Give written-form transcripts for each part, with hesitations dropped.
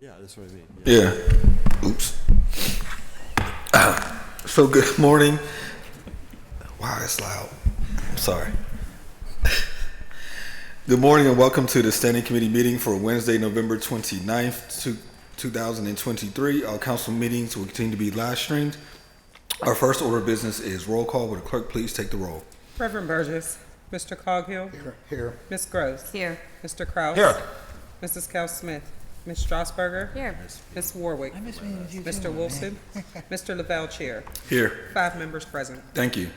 Yeah, that's what I mean. Yeah. Oops. So good morning. Wow, that's loud. I'm sorry. Good morning and welcome to the Standing Committee meeting for Wednesday, November 29th, 2023. Our council meetings will continue to be live streamed. Our first order of business is roll call. Will the clerk please take the roll? Reverend Burgess. Mr. Coghill. Here. Ms. Gross. Here. Mr. Kraus. Here. Mrs. Cal-Smith. Ms. Strasburger. Here. Ms. Warwick. Mr. Wilson. Mr. Lavelle, Chair. Here. 5 members present. Thank you.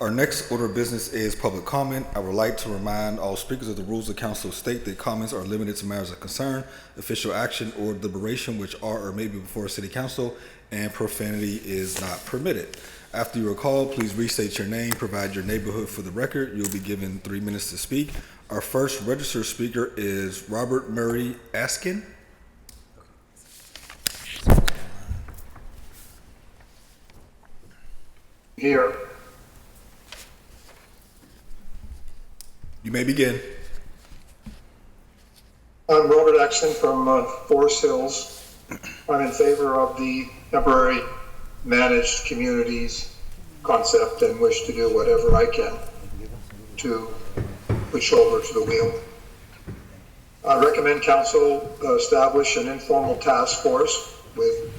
Our next order of business is public comment. I would like to remind all speakers of the rules of council state that comments are limited to matters of concern, official action, or deliberation which are or may be before city council, and profanity is not permitted. After you are called, please restate your name, provide your neighborhood for the record. You'll be given 3 minutes to speak. Our first registered speaker is Robert Murray Askin. Here. You may begin. I'm Robert Axon from Forest Hills. I'm in favor of the temporary managed communities concept and wish to do whatever I can to put shoulder to the wheel. I recommend council establish an informal task force with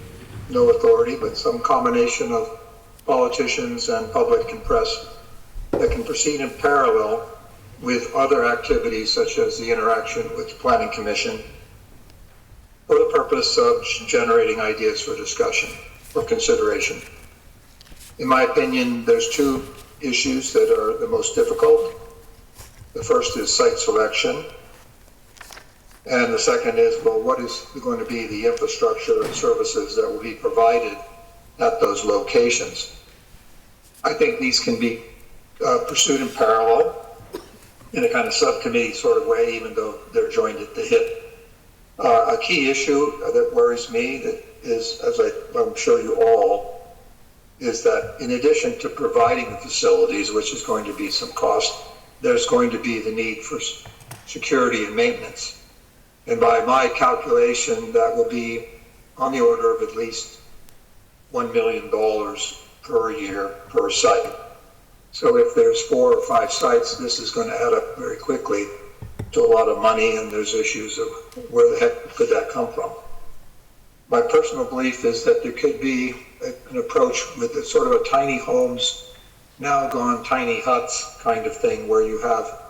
no authority, but some combination of politicians and public and press that can proceed in parallel with other activities such as the interaction with the Planning Commission for the purpose of generating ideas for discussion or consideration. In my opinion, there's 2 issues that are the most difficult. The first is site selection, and the second is, well, what is going to be the infrastructure and services that will be provided at those locations? I think these can be pursued in parallel in a kind of subcommittee sort of way, even though they're joined at the hip. A key issue that worries me, that is, as I'm sure you all, is that in addition to providing the facilities, which is going to be some cost, there's going to be the need for security and maintenance. And by my calculation, that will be on the order of at least $1 million per year per site. So if there's 4 or 5 sites, this is going to add up very quickly to a lot of money, and there's issues of where the heck could that come from. My personal belief is that there could be an approach with a sort of a tiny homes, now gone tiny huts kind of thing, where you have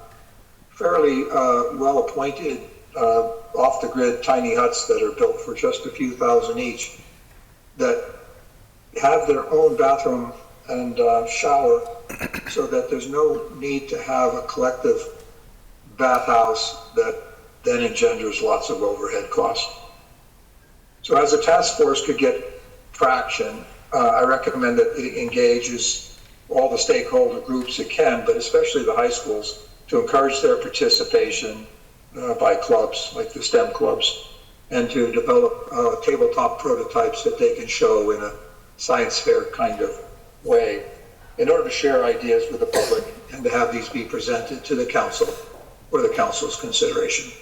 fairly well-appointed, off-the-grid tiny huts that are built for just a few thousand each, that have their own bathroom and shower, so that there's no need to have a collective bathhouse that then engenders lots of overhead costs. So as a task force could get traction, I recommend that it engages all the stakeholder groups it can, but especially the high schools, to encourage their participation by clubs like the STEM clubs, and to develop tabletop prototypes that they can show in a science fair kind of way in order to share ideas with the public and to have these be presented to the council for the council's consideration.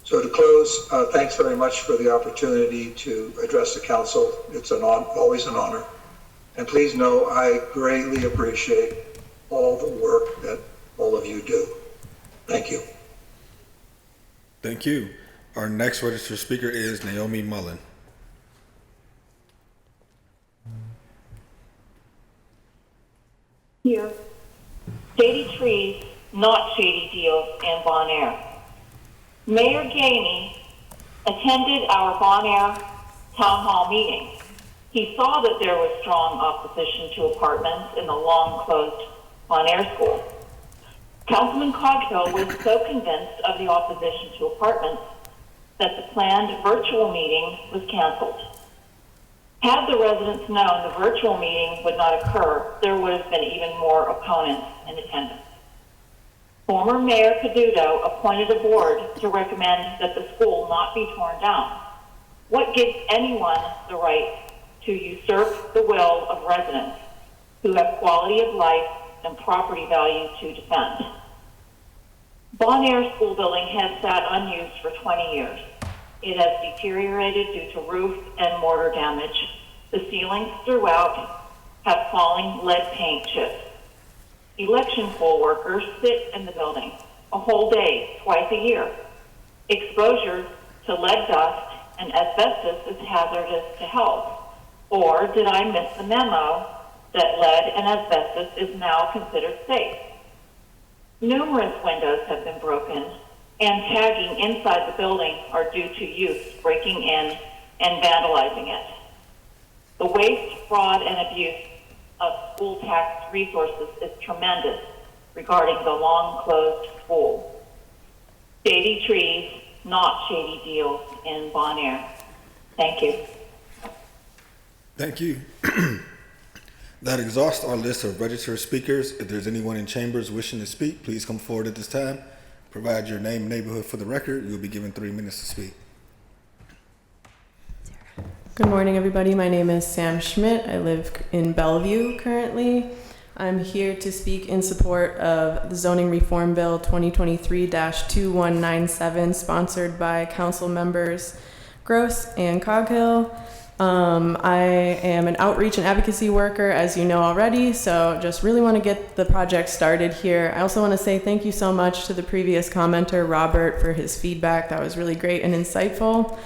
So to close, thanks very much for the opportunity to address the council. It's always an honor. And please know I greatly appreciate all the work that all of you do. Thank you. Thank you. Our next registered speaker is Naomi Mullen. Here. Shady trees, not shady deals in Bon Air. Mayor Gamey attended our Bon Air town hall meeting. He saw that there was strong opposition to apartments in the long-closed Bon Air school. Councilman Coghill was so convinced of the opposition to apartments that the planned virtual meeting was canceled. Had the residents known the virtual meeting would not occur, there would have been even more opponents in attendance. Former Mayor Peduto appointed a board to recommend that the school not be torn down. What gives anyone the right to usurp the will of residents who have quality of life and property values to defend? Bon Air School Building has sat unused for 20 years. It has deteriorated due to roof and mortar damage. The ceilings throughout have falling lead paint chips. Election poll workers sit in the building a whole day, twice a year. Exposure to lead dust and asbestos is hazardous to health. Or did I miss the memo that lead and asbestos is now considered safe? Numerous windows have been broken, and tagging inside the building are due to youth breaking in and vandalizing it. The waste, fraud, and abuse of school tax resources is tremendous regarding the long-closed school. Shady trees, not shady deals in Bon Air. Thank you. Thank you. That exhausts our list of registered speakers. If there's anyone in chambers wishing to speak, please come forward at this time. Provide your name and neighborhood for the record. You'll be given 3 minutes to speak. Good morning, everybody. My name is Sam Schmidt. I live in Bellevue currently. I'm here to speak in support of the Zoning Reform Bill 2023-2197, sponsored by Council Members Gross and Coghill. I am an outreach and advocacy worker, as you know already, so just really want to get the project started here. I also want to say thank you so much to the previous commenter, Robert, for his feedback. That was really great and insightful.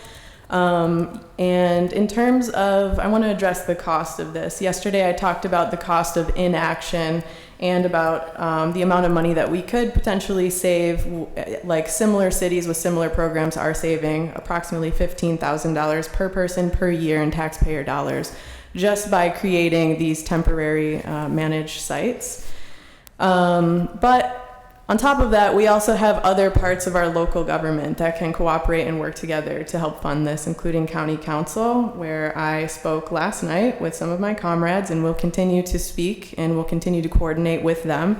And in terms of, I want to address the cost of this. Yesterday I talked about the cost of inaction and about the amount of money that we could potentially save, like similar cities with similar programs are saving approximately $15,000 per person per year in taxpayer dollars just by creating these temporary managed sites. But on top of that, we also have other parts of our local government that can cooperate and work together to help fund this, including County Council, where I spoke last night with some of my comrades and will continue to speak and will continue to coordinate with them.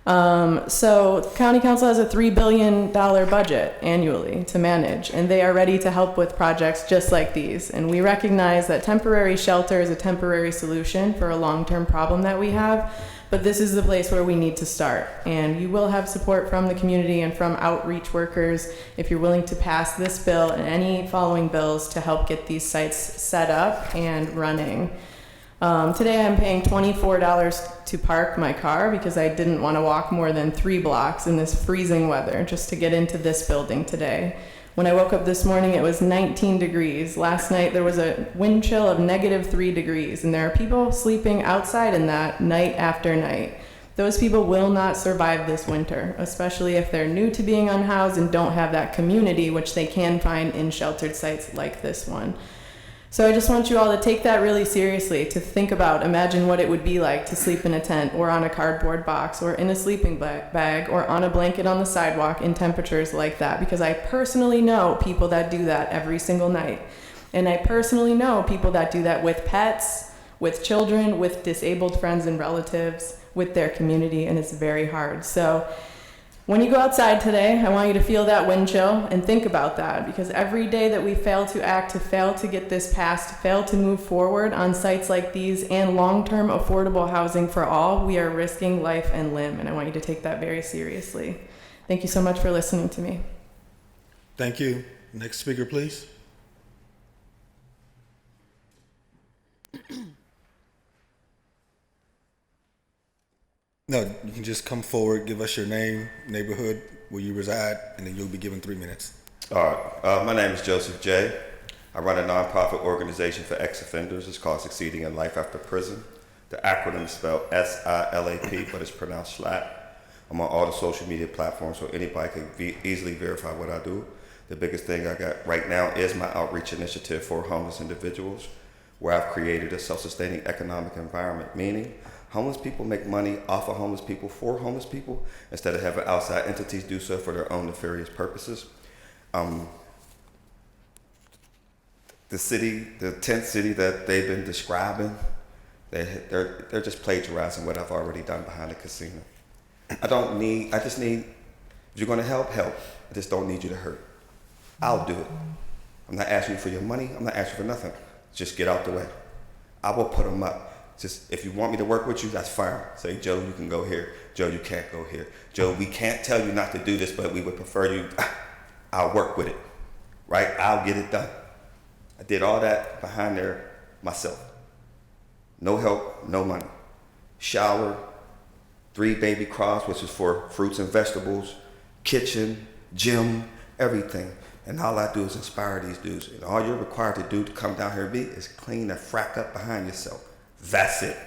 So County Council has a $3 billion budget annually to manage, and they are ready to help with projects just like these. And we recognize that temporary shelter is a temporary solution for a long-term problem that we have. But this is the place where we need to start. And you will have support from the community and from outreach workers if you're willing to pass this bill and any following bills to help get these sites set up and running. Today I'm paying $24 to park my car because I didn't want to walk more than 3 blocks in this freezing weather just to get into this building today. When I woke up this morning, it was 19 degrees. Last night, there was a wind chill of -3 degrees, and there are people sleeping outside in that night after night. Those people will not survive this winter, especially if they're new to being unhoused and don't have that community, which they can find in sheltered sites like this one. So I just want you all to take that really seriously, to think about, imagine what it would be like to sleep in a tent or on a cardboard box or in a sleeping bag or on a blanket on the sidewalk in temperatures like that, because I personally know people that do that every single night. And I personally know people that do that with pets, with children, with disabled friends and relatives, with their community, and it's very hard. So when you go outside today, I want you to feel that wind chill and think about that, because every day that we fail to act, to fail to get this passed, to fail to move forward on sites like these and long-term affordable housing for all, we are risking life and limb, and I want you to take that very seriously. Thank you so much for listening to me. Thank you. Next speaker, please. No, you can just come forward, give us your name, neighborhood, where you reside, and then you'll be given 3 minutes. All right. My name is Joseph J. I run a nonprofit organization for ex-offenders. It's called Succeeding in Life After Prison. The acronym is spelled SILAP, but it's pronounced SLAP. I'm on all the social media platforms, so anybody can easily verify what I do. The biggest thing I got right now is my outreach initiative for homeless individuals, where I've created a self-sustaining economic environment, meaning homeless people make money off of homeless people for homeless people instead of having outside entities do so for their own nefarious purposes. The city, the tent city that they've been describing, they're just plagiarizing what I've already done behind the casino. I just need, if you're gonna help. I just don't need you to hurt. I'll do it. I'm not asking you for your money. I'm not asking for nothing. Just get out the way. I will put them up. Just, if you want me to work with you, that's fine. Say, Joe, you can go here. Joe, you can't go here. Joe, we can't tell you not to do this, but we would prefer you. I'll work with it. right? I'll get it done. I did all that behind there myself. No help, no money. Shower, 3 baby crops, which is for fruits and vegetables, kitchen, gym, everything. And all I do is inspire these dudes. And all you're required to do to come down here and be is clean the frack up behind yourself. That's it.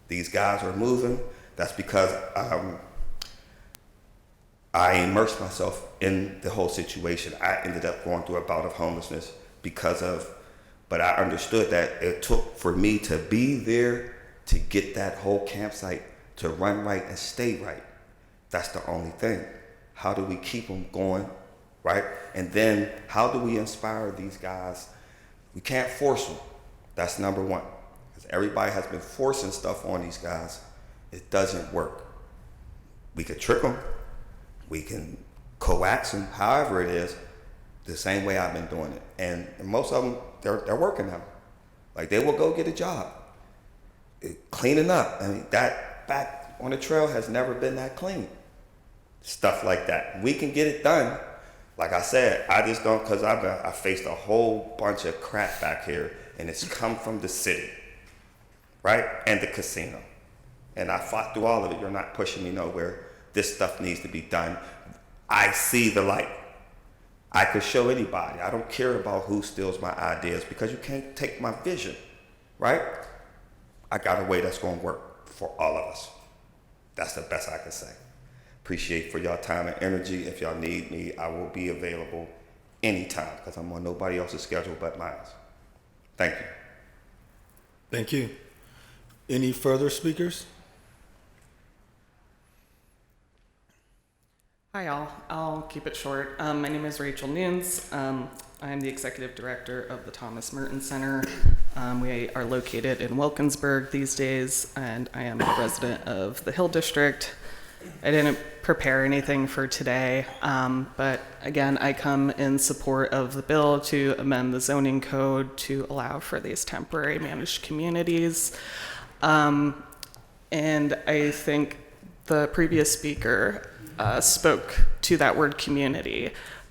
These guys are moving. That's because I immersed myself in the whole situation. I ended up going through a bout of homelessness but I understood that it took for me to be there to get that whole campsite to run right and stay right. That's the only thing. How do we keep them going, right? And then how do we inspire these guys? We can't force them. That's number one. Because everybody has been forcing stuff on these guys. It doesn't work. We could trick them. We can coax them, however it is, the same way I've been doing it. And most of them, they're working now. Like, they will go get a job. Cleaning up. I mean, that back on the trail has never been that clean. Stuff like that. We can get it done. Like I said, I just don't, because I faced a whole bunch of crap back here, and it's come from the city, right? And the casino. And I fought through all of it. You're not pushing me nowhere. This stuff needs to be done. I see the light. I could show anybody. I don't care about who steals my ideas, because you can't take my vision, right? I got a way that's going to work for all of us. That's the best I can say. Appreciate for y'all time and energy. If y'all need me, I will be available anytime, because I'm on nobody else's schedule but mine. Thank you. Thank you. Any further speakers? Hi, all. I'll keep it short. My name is Rachel Nunes. I am the executive director of the Thomas Merton Center. We are located in Wilkinsburg these days, and I am a resident of the Hill District. I didn't prepare anything for today, but again, I come in support of the bill to amend the zoning code to allow for these temporary managed communities. And I think the previous speaker spoke to that word community.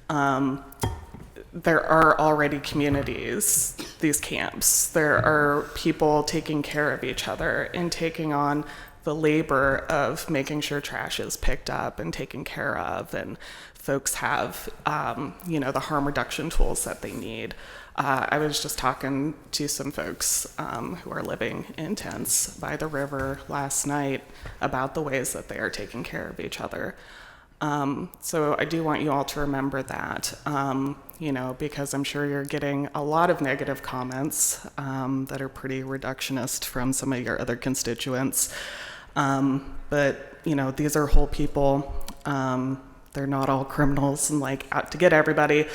There are already communities, these camps. There are people taking care of each other and taking on the labor of making sure trash is picked up and taken care of, and folks have, the harm reduction tools that they need. I was just talking to some folks who are living in tents by the river last night about the ways that they are taking care of each other. So I do want you all to remember that, because I'm sure you're getting a lot of negative comments that are pretty reductionist from some of your other constituents. But these are whole people. They're not all criminals and out to get everybody.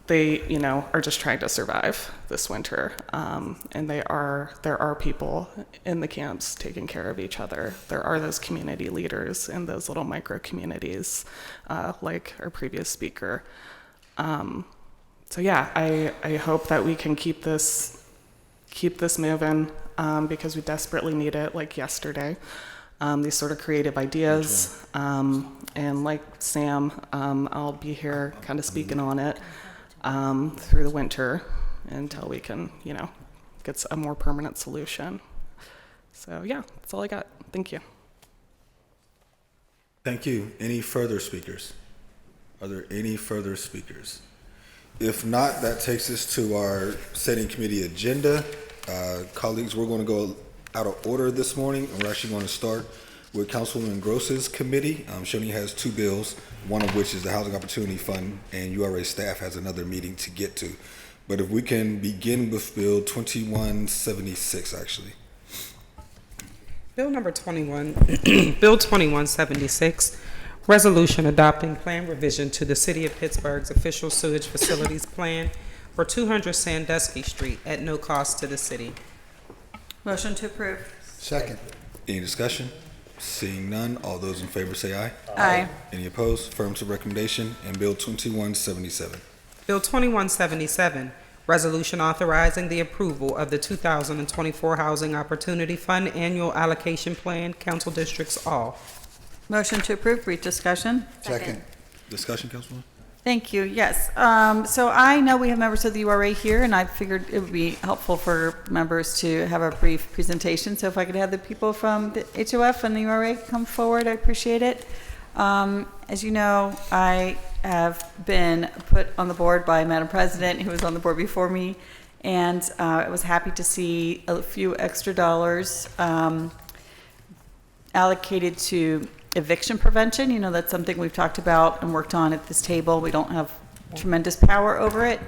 They, are just trying to survive this winter. And there are people in the camps taking care of each other. There are those community leaders in those little micro communities, like our previous speaker. So yeah, I hope that we can keep this moving, because we desperately need it, like yesterday. These sort of creative ideas. And like Sam, I'll be here kind of speaking on it through the winter until we can, get a more permanent solution. So yeah, that's all I got. Thank you. Thank you. Any further speakers? Are there any further speakers? If not, that takes us to our setting committee agenda. Colleagues, we're going to go out of order this morning, and we're actually going to start with Councilwoman Gross's committee. She only has 2 bills, one of which is the Housing Opportunity Fund, and URA staff has another meeting to get to. But if we can begin with Bill 2176, actually. Bill number 21, Bill 2176, resolution adopting plan revision to the City of Pittsburgh's official sewage facilities plan for 200 Sandusky Street at no cost to the city. Motion to approve. Second. Any discussion? Seeing none, all those in favor say aye. Aye. Any opposed? Affirmative recommendation. And Bill 2177. Bill 2177, resolution authorizing the approval of the 2024 Housing Opportunity Fund Annual Allocation Plan, Council Districts All. Motion to approve. Brief discussion. Second. Discussion, Councilwoman? Thank you. Yes. So I know we have members of the URA here, and I figured it would be helpful for members to have a brief presentation. So if I could have the people from the HOF and the URA come forward, I appreciate it. As you know, I have been put on the board by Madam President, who was on the board before me, and I was happy to see a few extra dollars allocated to eviction prevention. You know, that's something we've talked about and worked on at this table. We don't have tremendous power over it,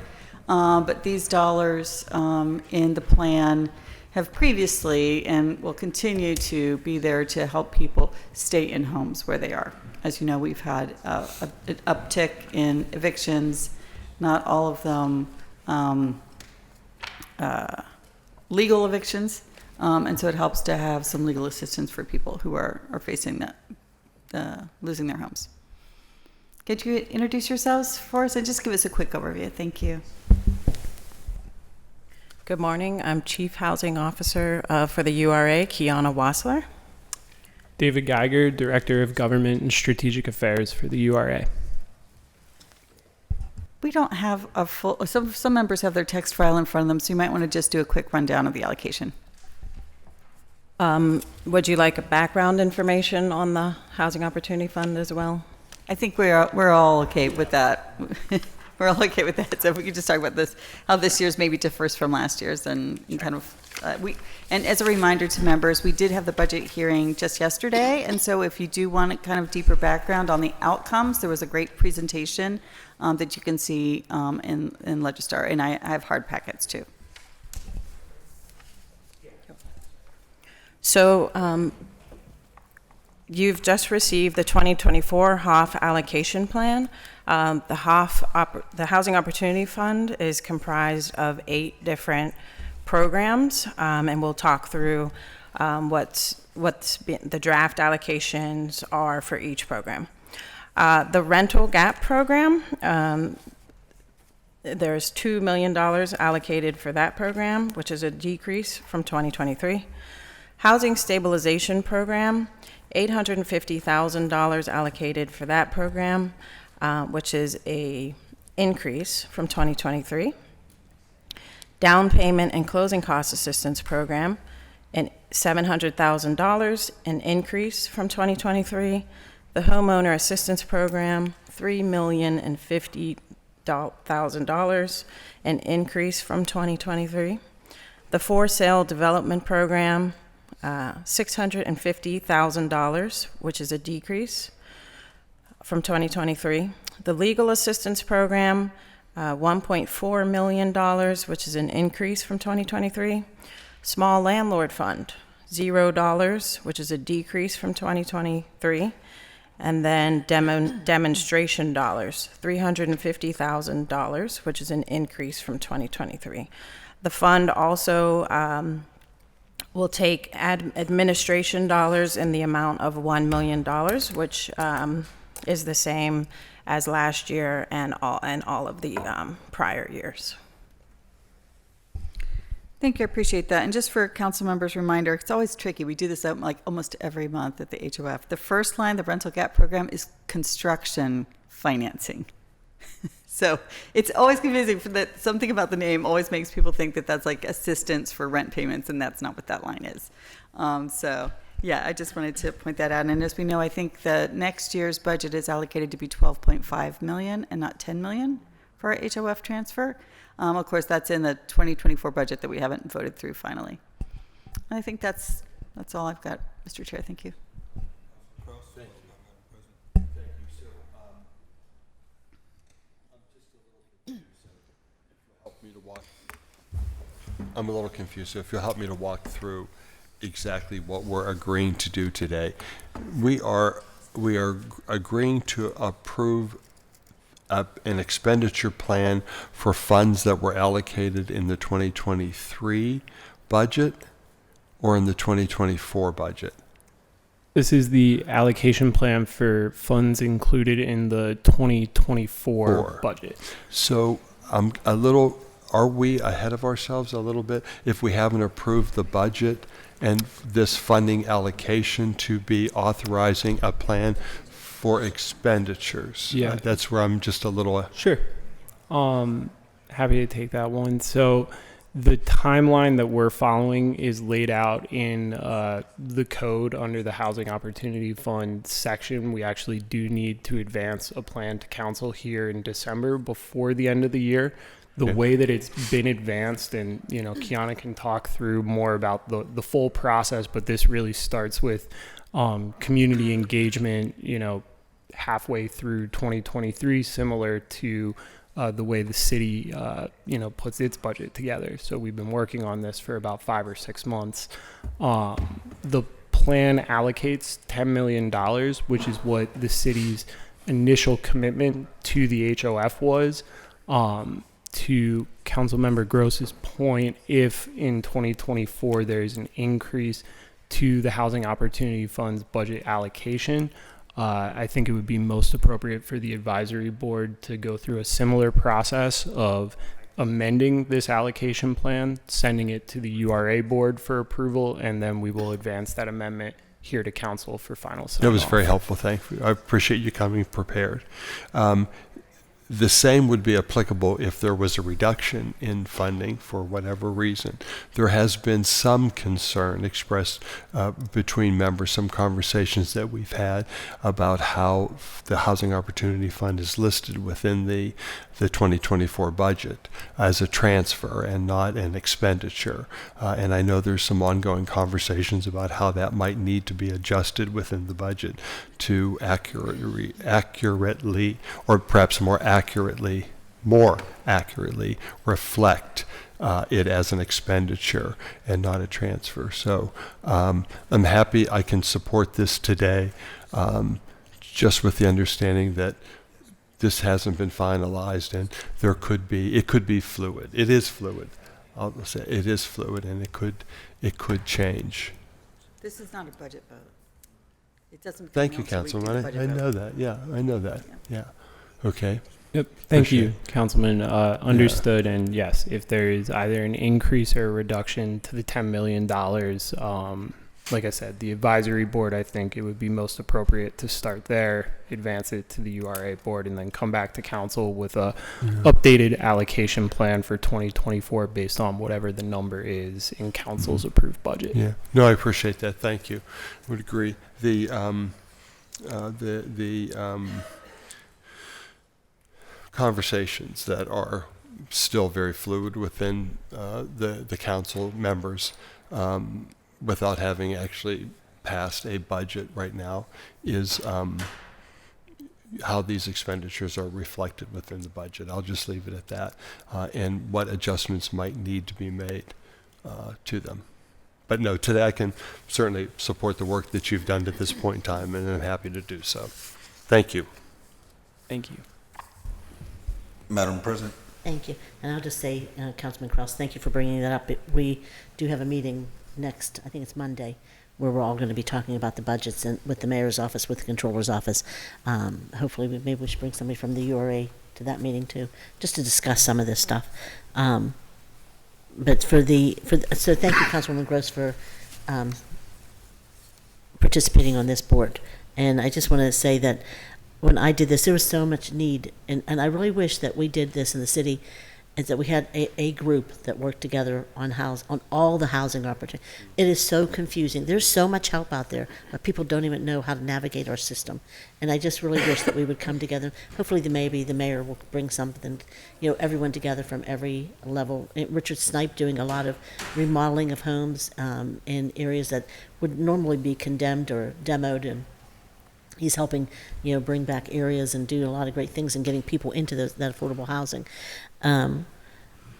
but these dollars in the plan have previously and will continue to be there to help people stay in homes where they are. As you know, we've had an uptick in evictions, not all of them legal evictions, and so it helps to have some legal assistance for people who are facing that, losing their homes. Could you introduce yourselves for us and just give us a quick overview? Thank you. Good morning. I'm Chief Housing Officer for the URA, Kiana Wassler. David Geiger, Director of Government and Strategic Affairs for the URA. We don't have a full, some members have their text file in front of them, so you might want to just do a quick rundown of the allocation. Would you like a background information on the Housing Opportunity Fund as well? I think we're all okay with that. We're all okay with that. So if we could just talk about this, how this year's maybe differs from last year's, and kind of and as a reminder to members, we did have the budget hearing just yesterday, and so if you do want a kind of deeper background on the outcomes, there was a great presentation that you can see in Legistar, and I have hard packets too. So you've just received the 2024 HOF allocation plan. The Housing Opportunity Fund is comprised of 8 different programs, and we'll talk through what's the draft allocations are for each program. The rental gap program, there's $2 million allocated for that program, which is a decrease from 2023. Housing Stabilization Program, $850,000 allocated for that program, which is a increase from 2023. Down Payment and Closing Cost Assistance Program, and $700,000, an increase from 2023. The Homeowner Assistance Program, $3,050,000, an increase from 2023. The For Sale Development Program, $650,000, which is a decrease from 2023. The Legal Assistance Program, $1.4 million, which is an increase from 2023. Small Landlord Fund, $0, which is a decrease from 2023. And then demonstration dollars, $350,000, which is an increase from 2023. The fund also will take administration dollars in the amount of $1 million, which is the same as last year and all of the prior years. Thank you, I appreciate that. And just for council members' reminder, it's always tricky. We do this like almost every month at the HOF. The first line, the rental gap program, is construction financing. So it's always confusing that something about the name always makes people think that that's like assistance for rent payments, and that's not what that line is. So yeah, I just wanted to point that out. And as we know, I think the next year's budget is allocated to be $12.5 million and not $10 million for our HOF transfer. Of course, that's in the 2024 budget that we haven't voted through finally. And I think that's all I've got, Mr. Chair. Thank you. I'm a little confused, so if you'll help me to walk through exactly what we're agreeing to do today. We are agreeing to approve an expenditure plan for funds that were allocated in the 2023 budget or in the 2024 budget. This is the allocation plan for funds included in the 2024 budget. So are we ahead of ourselves a little bit if we haven't approved the budget and this funding allocation to be authorizing a plan for expenditures. Yeah. That's where I'm just a little. Sure. Happy to take that one. So the timeline that we're following is laid out in the code under the Housing Opportunity Fund section. We actually do need to advance a plan to council here in December before the end of the year. The way that it's been advanced, and Kiana can talk through more about the full process, but this really starts with community engagement, halfway through 2023, similar to the way the city, puts its budget together. So we've been working on this for about 5 or 6 months. The plan allocates $10 million, which is what the city's initial commitment to the HOF was. To Councilmember Gross's point, if in 2024 there's an increase to the Housing Opportunity Fund's budget allocation, I think it would be most appropriate for the advisory board to go through a similar process of amending this allocation plan, sending it to the URA board for approval, and then we will advance that amendment here to council for final sign-off. That was very helpful. Thank you. I appreciate you coming prepared. The same would be applicable if there was a reduction in funding for whatever reason. There has been some concern expressed between members, some conversations that we've had about how the Housing Opportunity Fund is listed within the 2024 budget as a transfer and not an expenditure. And I know there's some ongoing conversations about how that might need to be adjusted within the budget to accurately, or perhaps more accurately reflect it as an expenditure and not a transfer. So I'm happy I can support this today, just with the understanding that this hasn't been finalized, and it could be fluid. It is fluid. I'll say it is fluid, and it could change. This is not a budget vote. It doesn't. Thank you, Councilman. I know that. Yeah, I know that. Yeah. Okay. Yep. Thank you, Councilman. Understood. And yes, if there is either an increase or a reduction to the $10 million, like I said, the advisory board, I think it would be most appropriate to start there, advance it to the URA board, and then come back to council with a updated allocation plan for 2024 based on whatever the number is in council's approved budget. Yeah. No, I appreciate that. Thank you. Would agree. The conversations that are still very fluid within the council members, without having actually passed a budget right now, is how these expenditures are reflected within the budget. I'll just leave it at that, and what adjustments might need to be made to them. But no, today I can certainly support the work that you've done to this point in time, and I'm happy to do so. Thank you. Thank you. Madam President. Thank you. And I'll just say, Councilman Cross, thank you for bringing that up. We do have a meeting next, I think it's Monday, where we're all going to be talking about the budgets and with the mayor's office, with the controller's office. Hopefully, maybe we should bring somebody from the URA to that meeting too, just to discuss some of this stuff. But so thank you, Councilwoman Gross, for participating on this board. And I just want to say that when I did this, there was so much need, and I really wish that we did this in the city, is that we had a group that worked together on all the housing opportunities. It is so confusing. There's so much help out there, but people don't even know how to navigate our system. And I just really wish that we would come together. Hopefully maybe the mayor will bring something, everyone together from every level. Richard Snipe doing a lot of remodeling of homes in areas that would normally be condemned or demoed, and he's helping, bring back areas and do a lot of great things and getting people into that affordable housing. And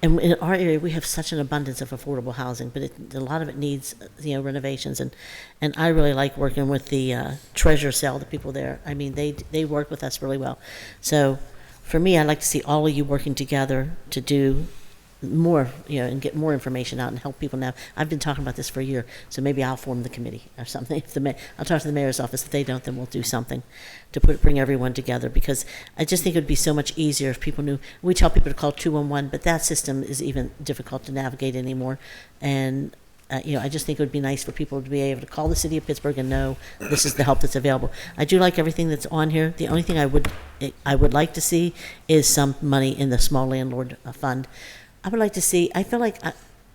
in our area, we have such an abundance of affordable housing, but a lot of it needs, renovations. And I really like working with the treasure cell, the people there. I mean, they work with us really well. So for me, I'd like to see all of you working together to do more, and get more information out and help people now. I've been talking about this for a year, so maybe I'll form the committee or something. I'll talk to the mayor's office. If they don't, then we'll do something to bring everyone together, because I just think it would be so much easier if people knew. We tell people to call 211, but that system is even difficult to navigate anymore. And I just think it would be nice for people to be able to call the city of Pittsburgh and know this is the help that's available. I do like everything that's on here. The only thing I would like to see is some money in the small landlord fund. I would like to see, I feel like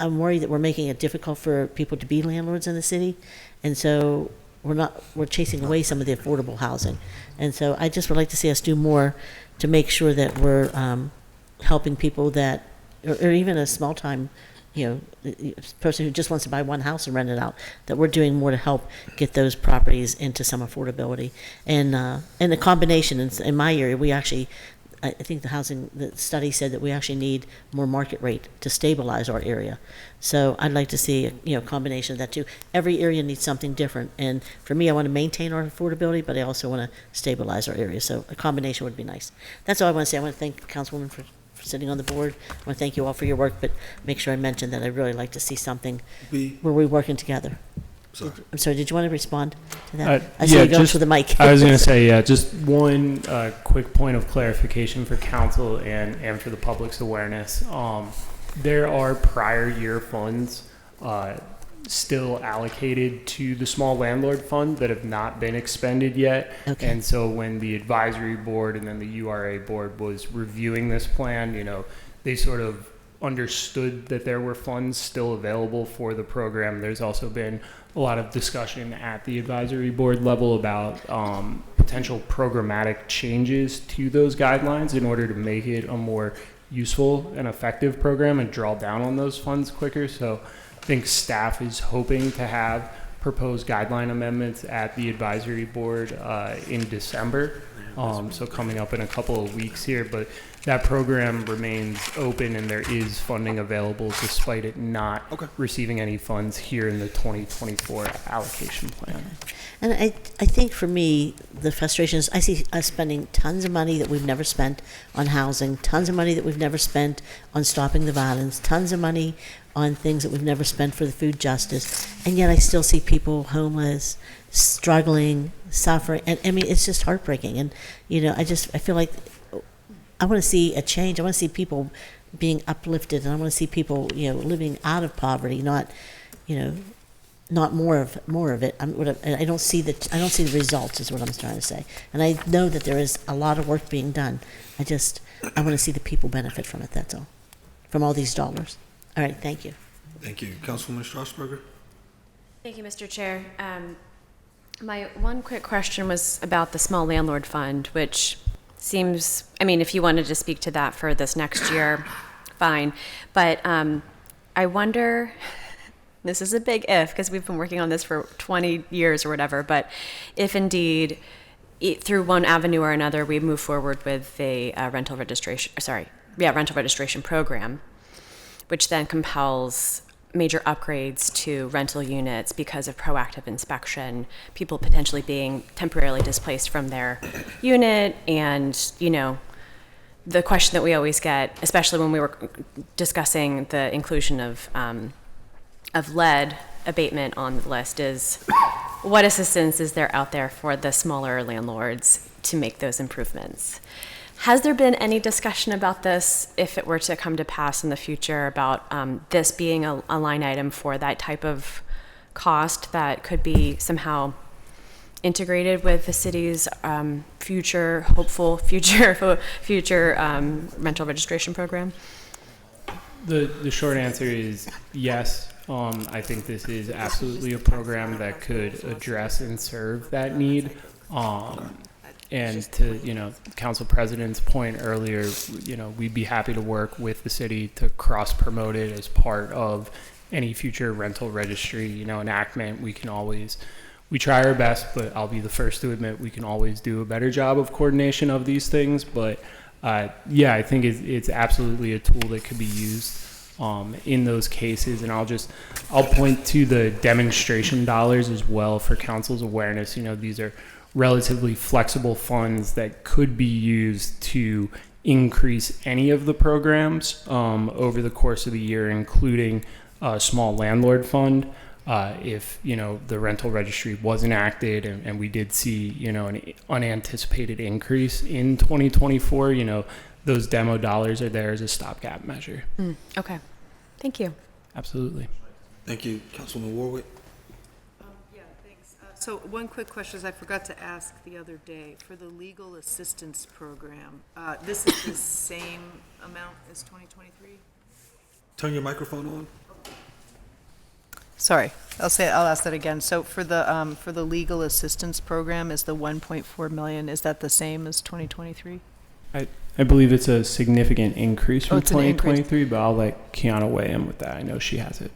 I'm worried that we're making it difficult for people to be landlords in the city. And so we're chasing away some of the affordable housing. And so I just would like to see us do more to make sure that we're helping people that, or even a small time, person who just wants to buy one house and rent it out, that we're doing more to help get those properties into some affordability. And the combination, in my area, we actually, I think the study said that we actually need more market rate to stabilize our area. So I'd like to see a combination of that too. Every area needs something different, and for me, I want to maintain our affordability, but I also want to stabilize our area. So a combination would be nice. That's all I want to say. I want to thank Councilwoman for sitting on the board. I want to thank you all for your work, but make sure I mention that I'd really like to see something where we're working together. Sorry. I'm sorry, did you want to respond to that? I Yeah, see you going for the mic. I was going to say, just one quick point of clarification for council and for the public's awareness. There are prior year funds still allocated to the small landlord fund that have not been expended yet. Okay. And so when the advisory board and then the URA board was reviewing this plan, they sort of understood that there were funds still available for the program. There's also been a lot of discussion at the advisory board level about potential programmatic changes to those guidelines in order to make it a more useful and effective program and draw down on those funds quicker. So I think staff is hoping to have proposed guideline amendments at the advisory board in December. So coming up in a couple of weeks here, but that program remains open and there is funding available despite it not receiving any funds here in the 2024 allocation plan. And I think for me, the frustration is I see us spending tons of money that we've never spent on housing, tons of money that we've never spent on stopping the violence, tons of money on things that we've never spent for the food justice, and yet I still see people homeless, struggling, suffering, and I mean, it's just heartbreaking. And, I feel like I want to see a change. I want to see people being uplifted, and I want to see people, living out of poverty, not more of it. I don't see the results, is what I'm trying to say. And I know that there is a lot of work being done. I want to see the people benefit from it. That's all, from all these dollars. All right, thank you. Thank you, Councilwoman Strasburger. Thank you, Mr. Chair. My one quick question was about the small landlord fund, which seems, if you wanted to speak to that for this next year, fine. But I wonder, this is a big if, because we've been working on this for 20 years or whatever, but if indeed, through one avenue or another, we move forward with a rental registration program, which then compels major upgrades to rental units because of proactive inspection, people potentially being temporarily displaced from their unit, and the question that we always get, especially when we were discussing the inclusion of lead abatement on the list, is what assistance is there out there for the smaller landlords to make those improvements? Has there been any discussion about this, if it were to come to pass in the future, about this being a line item for that type of cost that could be somehow integrated with the city's future rental registration program? The short answer is yes. I think this is absolutely a program that could address and serve that need. And to, Council President's point earlier, we'd be happy to work with the city to cross-promote it as part of any future rental registry, enactment. We try our best, but I'll be the first to admit we can always do a better job of coordination of these things. But I think it's absolutely a tool that could be used in those cases. And I'll point to the demonstration dollars as well for council's awareness. These are relatively flexible funds that could be used to increase any of the programs over the course of the year, including a small landlord fund. If the rental registry was enacted and we did see an unanticipated increase in 2024, those demo dollars are there as a stopgap measure. Okay, thank you. Absolutely. Thank you, Councilwoman Warwick. Yeah, thanks. So one quick question is I forgot to ask the other day, for the legal assistance program, this is the same amount as 2023? Turn your microphone on. Sorry, I'll ask that again. So for the legal assistance program, is the 1.4 million, is that the same as 2023? I believe it's a significant increase from it's an increase. 2023, but I'll let Kiana weigh in with that. I know she has it.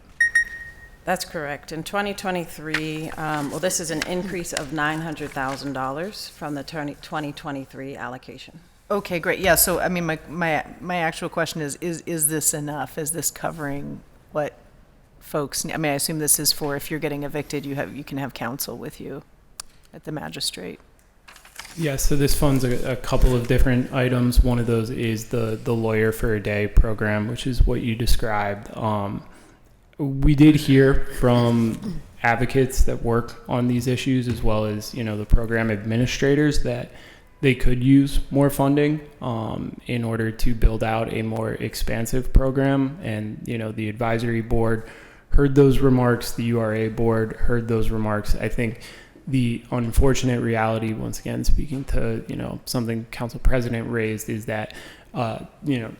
That's correct. In 2023, well, this is an increase of $900,000 from the 2023 allocation. Okay, great. Yeah, so I mean, my actual question is this enough? Is this covering what folks, I mean, I assume this is for if you're getting evicted, you can have counsel with you at the magistrate. Yeah, so this funds a couple of different items. One of those is the Lawyer for a Day program, which is what you described. We did hear from advocates that work on these issues, as well as, you know, the program administrators, that they could use more funding in order to build out a more expansive program. And, you know, the advisory board heard those remarks. The URA board heard those remarks. I think the unfortunate reality, once again, speaking to, you know, something Council President raised, is that, you know,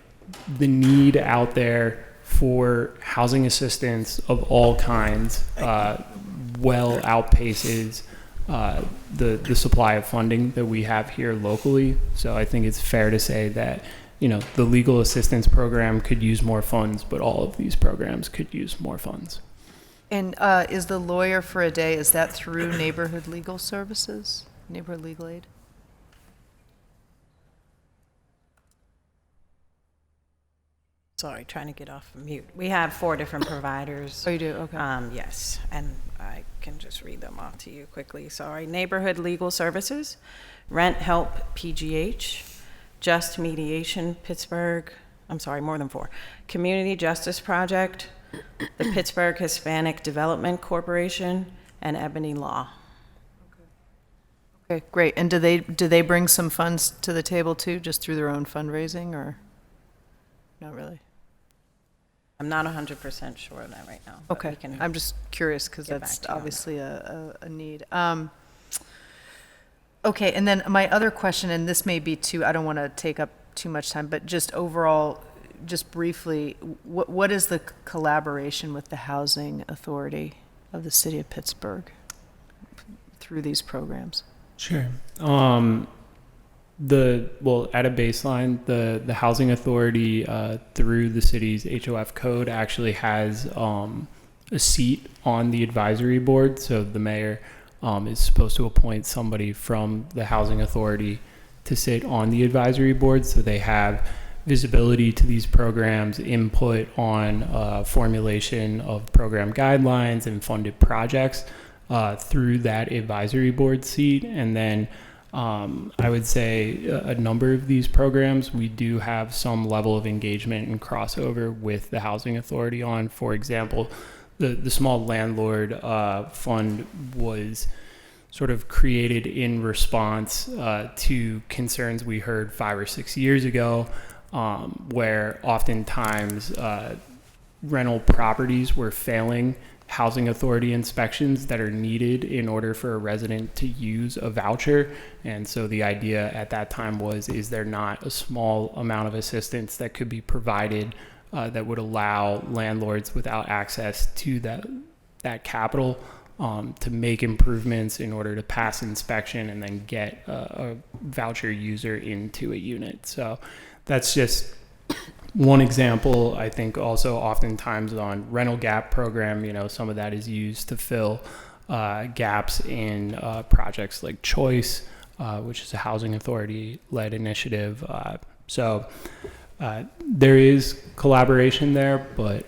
the need out there for housing assistance of all kinds well outpaces the supply of funding that we have here locally. So I think it's fair to say that, you know, the legal assistance program could use more funds, but all of these programs could use more funds. And is the Lawyer for a Day, is that through Neighborhood Legal Services, Neighborhood Legal Aid? Sorry, trying to get off of mute. We have 4 different providers. Oh, you do? Okay. Yes, and I can just read them off to you quickly. Sorry. Neighborhood Legal Services, Rent Help PGH, Just Mediation Pittsburgh, I'm sorry, more than 4. Community Justice Project, the Pittsburgh Hispanic Development Corporation, and Ebony Law. Okay, great. And do they bring some funds to the table too, just through their own fundraising, or not really? I'm not 100% sure of that right now. but Okay, we can I'm just curious because get that's back to you on that. obviously a need. Okay, and then my other question, and this may be too, I don't want to take up too much time, but just overall, just briefly, what is the collaboration with the Housing Authority of the City of Pittsburgh through these programs? Sure. At a baseline, the Housing Authority through the city's HOF code actually has a seat on the advisory board. So the mayor is supposed to appoint somebody from the Housing Authority to sit on the advisory board, so they have visibility to these programs, input on formulation of program guidelines and funded projects through that advisory board seat. And then I would say a number of these programs, we do have some level of engagement and crossover with the Housing Authority on. For example, the Small Landlord Fund was sort of created in response to concerns we heard 5 or 6 years ago, where oftentimes rental properties were failing Housing Authority inspections that are needed in order for a resident to use a voucher. And so the idea at that time was, is there not a small amount of assistance that could be provided that would allow landlords without access to that capital to make improvements in order to pass inspection and then get a voucher user into a unit. So that's just one example. I think also oftentimes on rental gap program, you know, some of that is used to fill gaps in projects like Choice, which is a Housing Authority-led initiative. So there is collaboration there, but,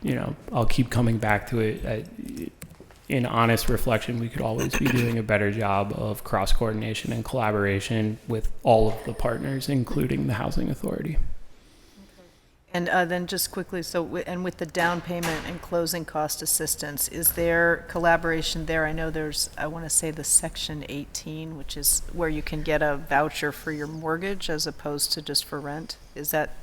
you know, I'll keep coming back to it. In honest reflection, we could always be doing a better job of cross-coordination and collaboration with all of the partners, including the Housing Authority. And then just quickly, and with the down payment and closing cost assistance, is there collaboration there? I know there's, I want to say the Section 18, which is where you can get a voucher for your mortgage as opposed to just for rent. Is that?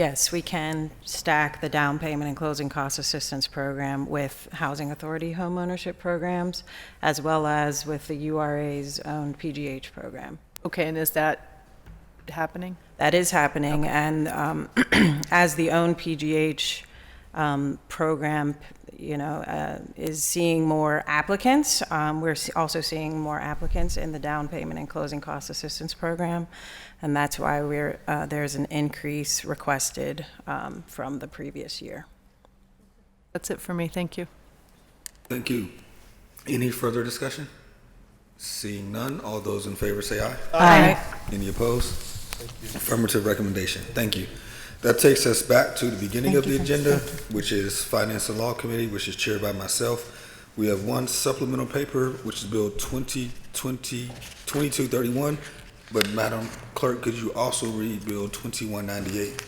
Yes, we can stack the down payment and closing cost assistance program with Housing Authority homeownership programs, as well as with the URA's own PGH program. Okay, and is that happening? That is happening, and as the own PGH program, is seeing more applicants, we're also seeing more applicants in the down payment and closing cost assistance program, and that's why there's an increase requested from the previous year. That's it for me. Thank you. Thank you. Any further discussion? Seeing none, all those in favor say aye. Aye. Any opposed? Affirmative recommendation. Thank you. That takes us back to the beginning of the agenda, which is Finance and Law Committee, which is chaired by myself. We have one supplemental paper, which is Bill 2231. But Madam Clerk, could you also read Bill 2198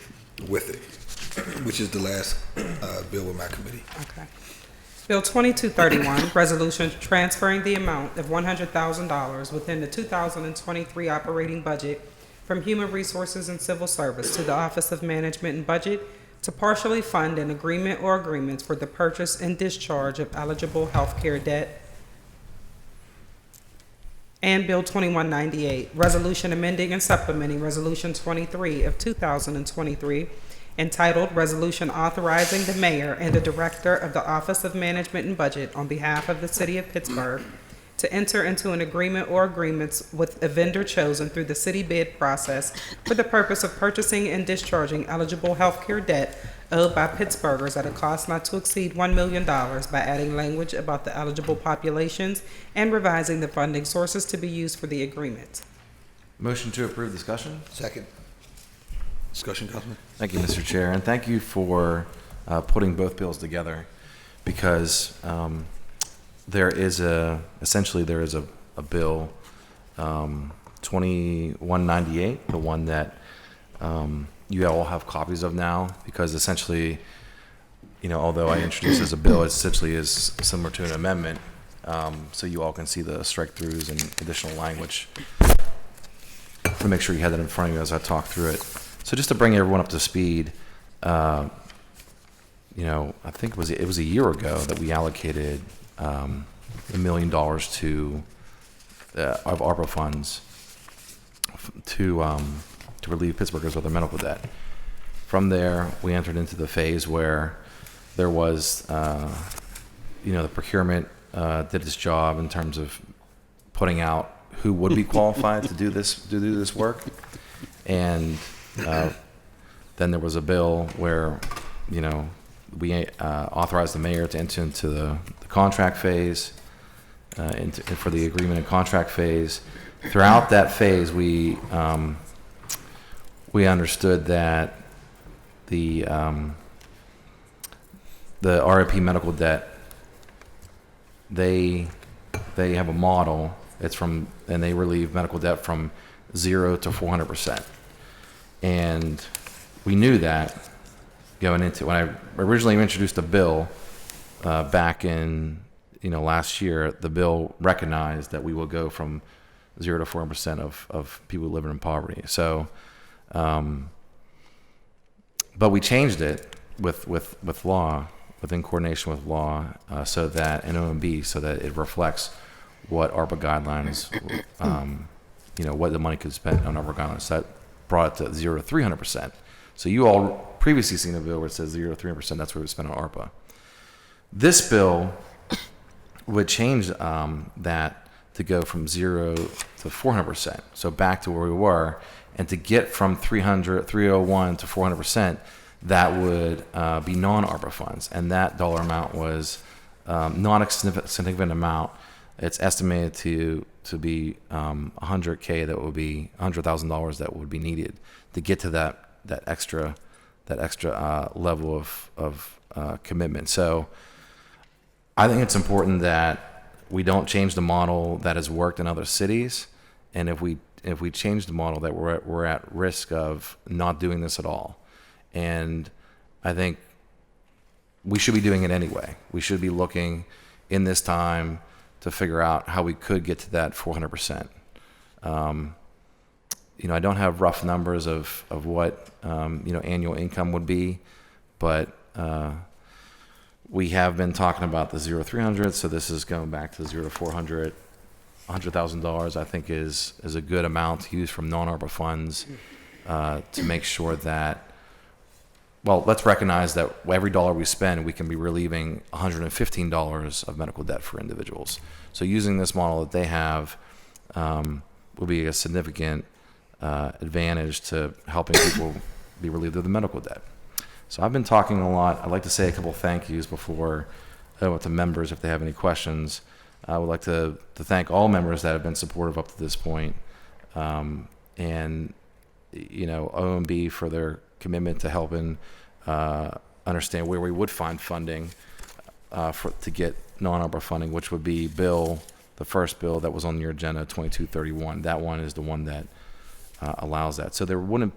with it, which is the last bill with my committee? Okay. Bill 2231, resolution transferring the amount of $100,000 within the 2023 operating budget from Human Resources and Civil Service to the Office of Management and Budget to partially fund an agreement or agreements for the purchase and discharge of eligible health care debt. And Bill 2198, resolution amending and supplementing Resolution 23 of 2023, entitled Resolution Authorizing the Mayor and the Director of the Office of Management and Budget on behalf of the City of Pittsburgh to enter into an agreement or agreements with a vendor chosen through the city bid process for the purpose of purchasing and discharging eligible healthcare debt owed by Pittsburghers at a cost not to exceed $1 million by adding language about the eligible populations and revising the funding sources to be used for the agreement. Motion to approve. Discussion? Second. Discussion, Councilman. Thank you, Mr. Chair, and thank you for putting both bills together, because there is a bill 2198, the one that you all have copies of now, because essentially, although I introduced it as a bill, it essentially is similar to an amendment, so you all can see the strike-throughs and additional language to make sure you had that in front of you as I talk through it. So just to bring everyone up to speed, I think it was a year ago that we allocated $1 million to of ARPA funds to relieve Pittsburghers of their medical debt. From there, we entered into the phase where there was, the procurement did its job in terms of putting out who would be qualified to do this work, and then there was a bill where, we authorized the mayor to enter into the contract phase, for the agreement and contract phase. Throughout that phase, we understood that the RIP medical debt, they have a model. And they relieve medical debt from 0 to 400%. And we knew that going into, when I originally introduced the bill back in last year, the bill recognized that we will go from 0 to 4% of people living in poverty. So, but we changed it with law, within coordination with law, so that, and OMB, so that it reflects what ARPA guidelines, what the money could spend on ARPA guidelines. That brought it to 0 to 300%. So you all previously seen a bill where it says 0 to 300%, that's what we spend on ARPA. This bill would change that to go from 0 to 400%. So back to where we were, and to get from 301 to 400%, that would be non-ARPA funds. And that dollar amount was not a significant amount. It's estimated to be $100,000 that would be $100,000 that would be needed to get to that extra level of commitment. So I think it's important that we don't change the model that has worked in other cities, and if we change the model, that we're at risk of not doing this at all. And I think we should be doing it anyway. We should be looking in this time to figure out how we could get to that 400%. I don't have rough numbers of what, annual income would be, but we have been talking about the 0-300, so this is going back to 0-400. $100,000, I think, is a good amount to use from non-ARPA funds to make sure that, well, let's recognize that every dollar we spend, we can be relieving $115 of medical debt for individuals. So using this model that they have will be a significant advantage to helping people be relieved of the medical debt. So I've been talking a lot. I'd like to say a couple thank yous before to members if they have any questions. I would like to thank all members that have been supportive up to this point, and OMB for their commitment to helping understand where we would find funding to get non-ARPA funding, which would be the first bill that was on your agenda, 2231. That one is the one that allows that. So there wouldn't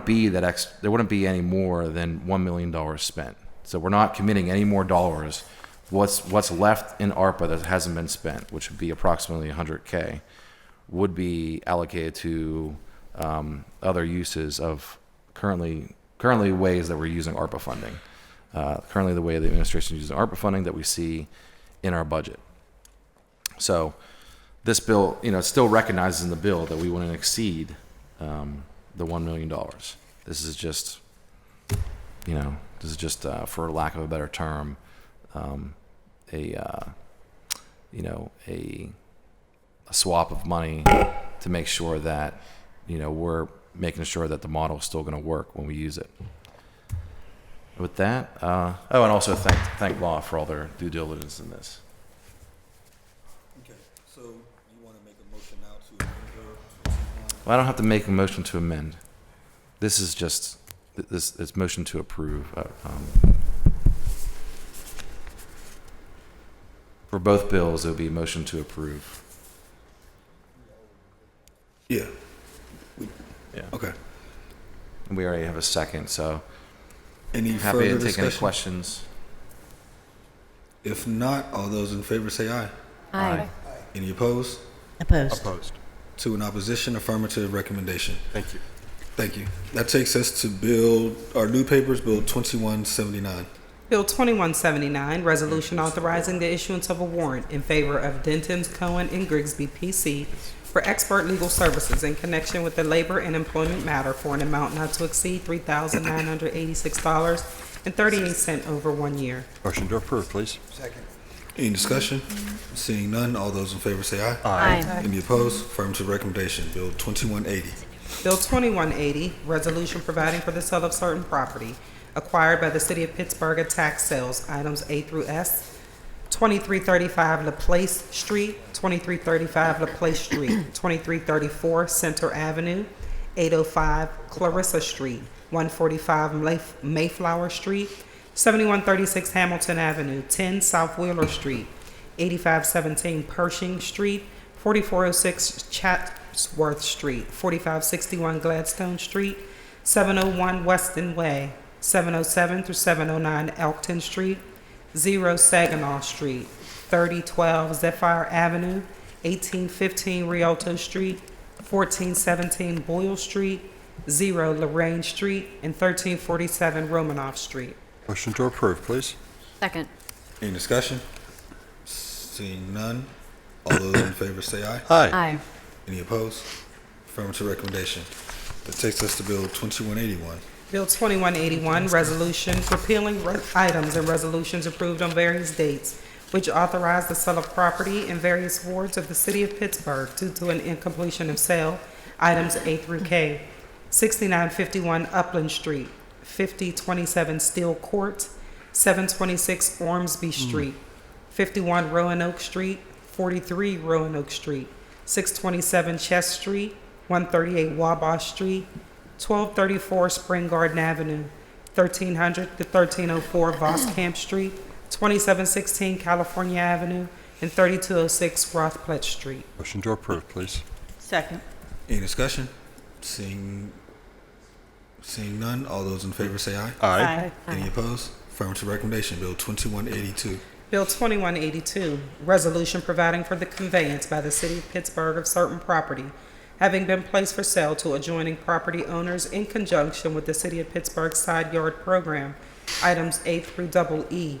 be any more than $1 million spent. So we're not committing any more dollars. What's left in ARPA that hasn't been spent, which would be approximately $100K, would be allocated to other uses of currently ways that we're using ARPA funding. Currently, the way the administration is using ARPA funding that we see in our budget. So this bill, it still recognizes in the bill that we wouldn't exceed the $1 million. This is just, for lack of a better term, a swap of money to make sure that we're making sure that the model is still going to work when we use it. With that, and also thank law for all their due diligence in this. Okay, so you want to make a motion now to amend Well, I don't have to make a motion to amend. This is just it's motion to approve. For both bills, it would be a motion to approve. Yeah. Yeah. Okay. And we already have a second, so Any happy further to take discussion? any questions. If not, all those in favor say aye. Aye. Any opposed? Opposed. Opposed. Two in opposition, affirmative recommendation. Thank you. Thank you. That takes us to our new papers, Bill 2179. Bill 2179, resolution authorizing the issuance of a warrant in favor of Denton's, Cohen, and Grigsby, P.C. for expert legal services in connection with the labor and employment matter for an amount not to exceed $3,986.38 over 1 year. Motion to approve, please. Second. Any discussion? Seeing none, all those in favor say aye. Aye. Any opposed? Affirmative recommendation. Bill 2180. Bill 2180, resolution providing for the sale of certain property acquired by the City of Pittsburgh at tax sales, items A through S, 2335 LaPlace Street, 2335 LaPlace Street, 2334 Center Avenue, 805 Clarissa Street, 145 Mayflower Street, 7136 Hamilton Avenue, 10 South Wheeler Street, 8517 Pershing Street, 4406 Chatsworth Street, 4561 Gladstone Street, 701 Weston Way, 707 through 709 Elkton Street, 0 Saginaw Street, 3012 Zephyr Avenue, 1815 Rialto Street, 1417 Boyle Street, 0 Lorraine Street, and 1347 Romanoff Street. Motion to approve, please. Second. Any discussion? Seeing none, all those in favor say aye. Aye. Any opposed? Affirmative recommendation. That takes us to Bill 2181. Bill 2181, resolution repealing items and resolutions approved on various dates, which authorize the sale of property in various wards of the City of Pittsburgh due to an incompletion of sale, items A through K. 6951 Upland Street, 5027 Steel Court, 726 Ormsby Street, 51 Roanoke Street, 43 Roanoke Street, 627 Chess Street, 138 Wabash Street, 1234 Spring Garden Avenue, 1300 to 1304 Voskamp Street, 2716 California Avenue, and 3206 Rothplet Street. Motion to approve, please. Second. Any discussion? Seeing none, all those in favor say aye. Aye. Any opposed? Affirmative recommendation. Bill 2182. Bill 2182, resolution providing for the conveyance by the City of Pittsburgh of certain property having been placed for sale to adjoining property owners in conjunction with the City of Pittsburgh Side Yard Program, items A through E.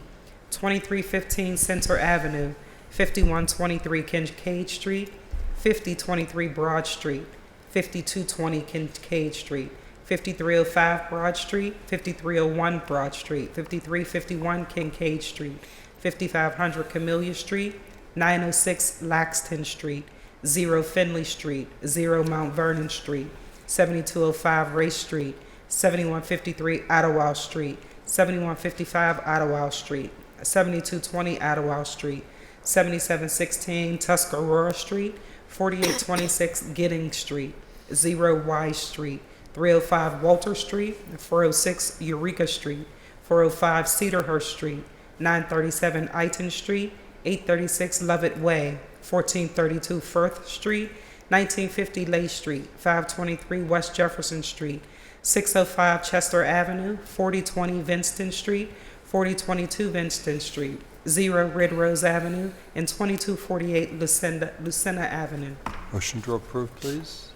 2315 Center Avenue, 5123 Kincaid Street, 5023 Broad Street, 5220 Kincaid Street, 5305 Broad Street, 5301 Broad Street, 5351 Kincaid Street, 5500 Camellia Street, 906 Laxton Street, 0 Finley Street, 0 Mount Vernon Street, 7205 Race Street, 7153 Ottawa Street, 7155 Ottawa Street, 7220 Ottawa Street, 7716 Tuscarora Street, 4826 Gidding Street, 0 Y Street, 305 Walter Street, 406 Eureka Street, 405 Cedarhurst Street, 937 Iton Street, 836 Lovett Way, 1432 Firth Street, 1950 Lay Street, 523 West Jefferson Street, 605 Chester Avenue, 4020 Vinston Street, 4022 Vinston Street, 0 Red Rose Avenue, and 2248 Lucinda Avenue. Motion to approve, please.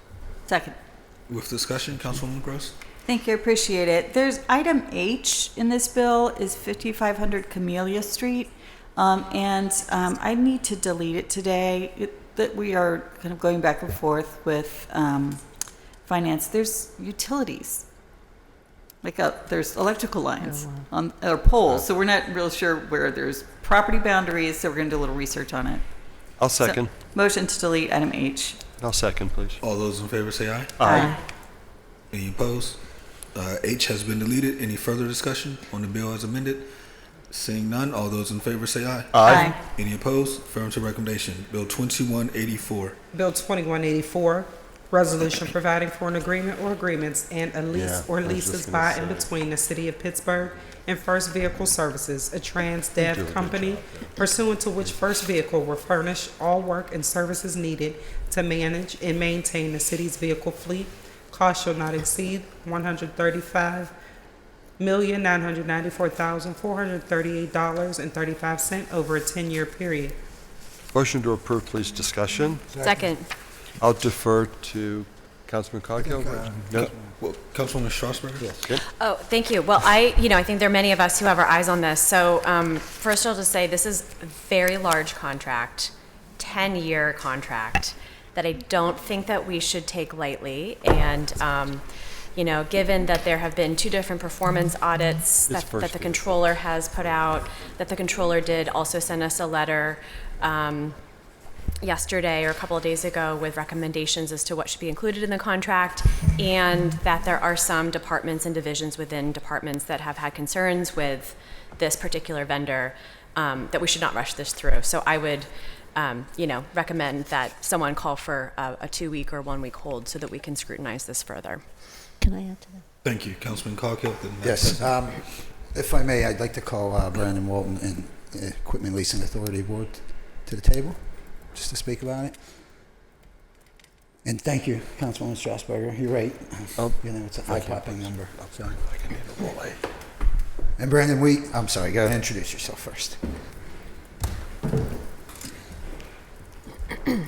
Second. With discussion, Councilwoman Gross? Thank you, I appreciate it. There's item H in this bill is 5500 Camellia Street. I need to delete it today. That we are kind of going back and forth with finance. There's utilities. There's electrical lines on or poles, so we're not real sure where there's property boundaries, so we're going to do a little research on it. I'll second. So, motion to delete item H. I'll second, please. All those in favor say aye. Aye. Any opposed? H has been deleted. Any further discussion on the bill as amended? Seeing none, all those in favor say aye. Aye. Any opposed? Affirmative recommendation. Bill 2184. Bill 2184, resolution providing for an agreement or agreements and a lease or leases by and between the City of Pittsburgh and First Vehicle Services, a trans-dev company pursuant to which First Vehicle will furnish all work and services needed to manage and maintain the city's vehicle fleet. Cost shall not exceed $135,994,438.35 over a 10-year period. Motion to approve, please. Discussion. Second. I'll defer to Councilman Coghill. No? Well, Councilwoman Strasburg? Yes. Oh, thank you. Well, I think there are many of us who have our eyes on this. So first I'll just say this is a very large contract, 10-year contract that I don't think that we should take lightly. And, given that there have been 2 different performance audits that the controller has put out, that the controller did also send us a letter yesterday or a couple of days ago with recommendations as to what should be included in the contract, and that there are some departments and divisions within departments that have had concerns with this particular vendor, that we should not rush this through. So I would recommend that someone call for a 2-week or 1-week hold so that we can scrutinize this further. Can I add to that? Thank you. Councilman Coghill. Yes. If I may, I'd like to call Brandon Walton and Equipment Leasing Authority Board to the table, just to speak about it. And thank you, Councilwoman Strasburger. You're right. It's an eye-popping number. So. And Brandon, I'm sorry, go ahead and introduce yourself first. Good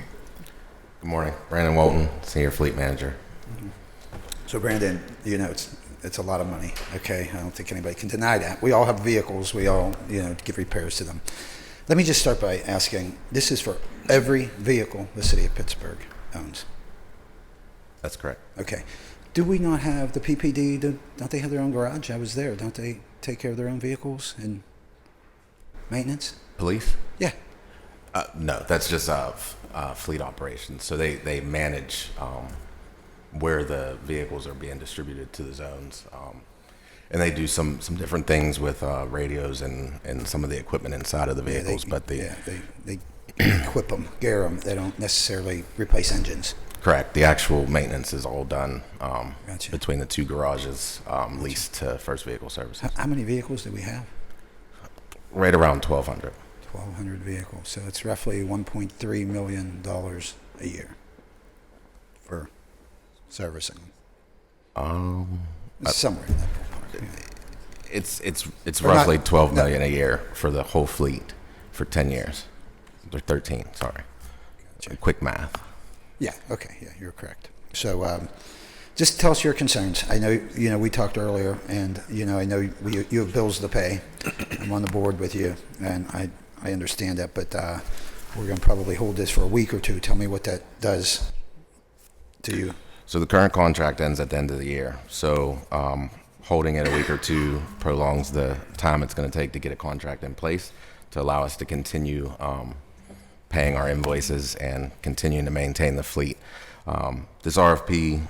morning. Brandon Walton, Senior Fleet Manager. So Brandon, it's a lot of money, okay? I don't think anybody can deny that. We all have vehicles. We all, give repairs to them. Let me just start by asking, this is for every vehicle the City of Pittsburgh owns? That's correct. Okay. Do we not have the PPD? Don't they have their own garage? I was there. Don't they take care of their own vehicles and maintenance? Police? Yeah. No, that's just fleet operations. So they manage where the vehicles are being distributed to the zones. And they do some different things with radios and some of the equipment inside of the vehicles. They equip them, gear them. They don't necessarily replace engines. Correct. The actual maintenance is all done Gotcha. between the 2 garages leased to First Vehicle Services. How many vehicles do we have? Right around 1,200. 1,200 vehicles. So it's roughly $1.3 million a year for servicing. Somewhere in that ballpark. It's roughly $12 million a year for the whole fleet for 10 years. Or 13, sorry. Gotcha. Quick math. Yeah, okay, yeah, you're correct. So just tell us your concerns. I know, we talked earlier, and, I know you have bills to pay. I'm on the board with you, and I understand that, but we're going to probably hold this for a week or two. Tell me what that does to you. So the current contract ends at the end of the year. So holding it a week or two prolongs the time it's going to take to get a contract in place to allow us to continue paying our invoices and continuing to maintain the fleet. This RFP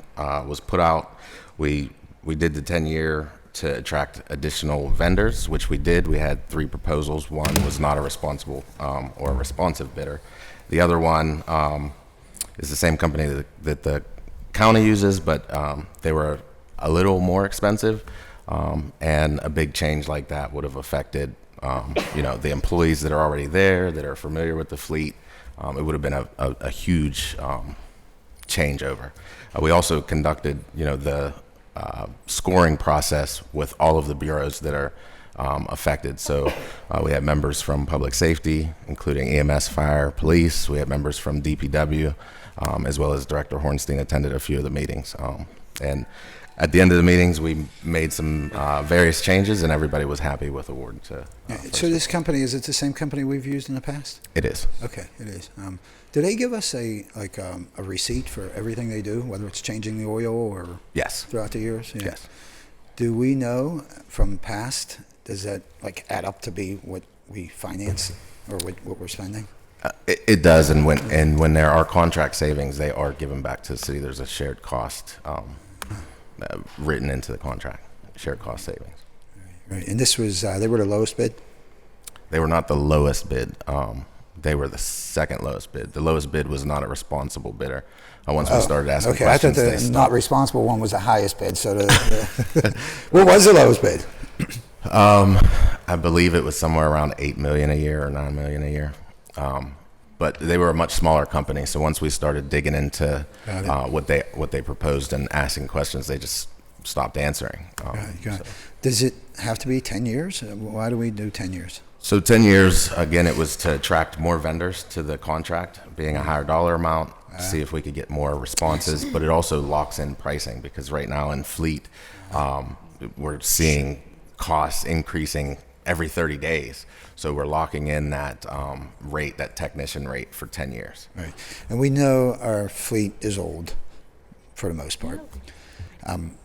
was put out. We did the 10-year to attract additional vendors, which we did. We had 3 proposals. One was not a responsible or a responsive bidder. The other one is the same company that the county uses, but they were a little more expensive, and a big change like that would have affected the employees that are already there, that are familiar with the fleet. It would have been a huge changeover. We also conducted, the scoring process with all of the bureaus that are affected. So we had members from public safety, including EMS, fire, police. We had members from DPW, as well as Director Hornstein attended a few of the meetings. And at the end of the meetings, we made some various changes, and everybody was happy with the award. So this company, is it the same company we've used in the past? It is. Okay, it is. Do they give us a receipt for everything they do, whether it's changing the oil or yes throughout the years? Yeah. Yes. Do we know from past, does that add up to be what we finance or what we're spending? It does, and when there are contract savings, they are given back to the city. There's a shared cost written into the contract, shared cost savings. Right, and this was, they were the lowest bid? They were not the lowest bid. They were the second lowest bid. The lowest bid was not a responsible bidder. Once we started asking questions, I thought the not responsible one was the highest bid. So what was the lowest bid? I believe it was somewhere around $8 million a year or $9 million a year. But they were a much smaller company. So once we started digging into what they proposed and asking questions, they just stopped answering. Got it. Does it have to be 10 years? Why do we do 10 years? So 10 years, again, it was to attract more vendors to the contract, being a higher dollar amount, see if we could get more responses, but it also locks in pricing because right now in fleet, we're seeing costs increasing every 30 days. So we're locking in that rate, that technician rate for 10 years. Right. And we know our fleet is old for the most part.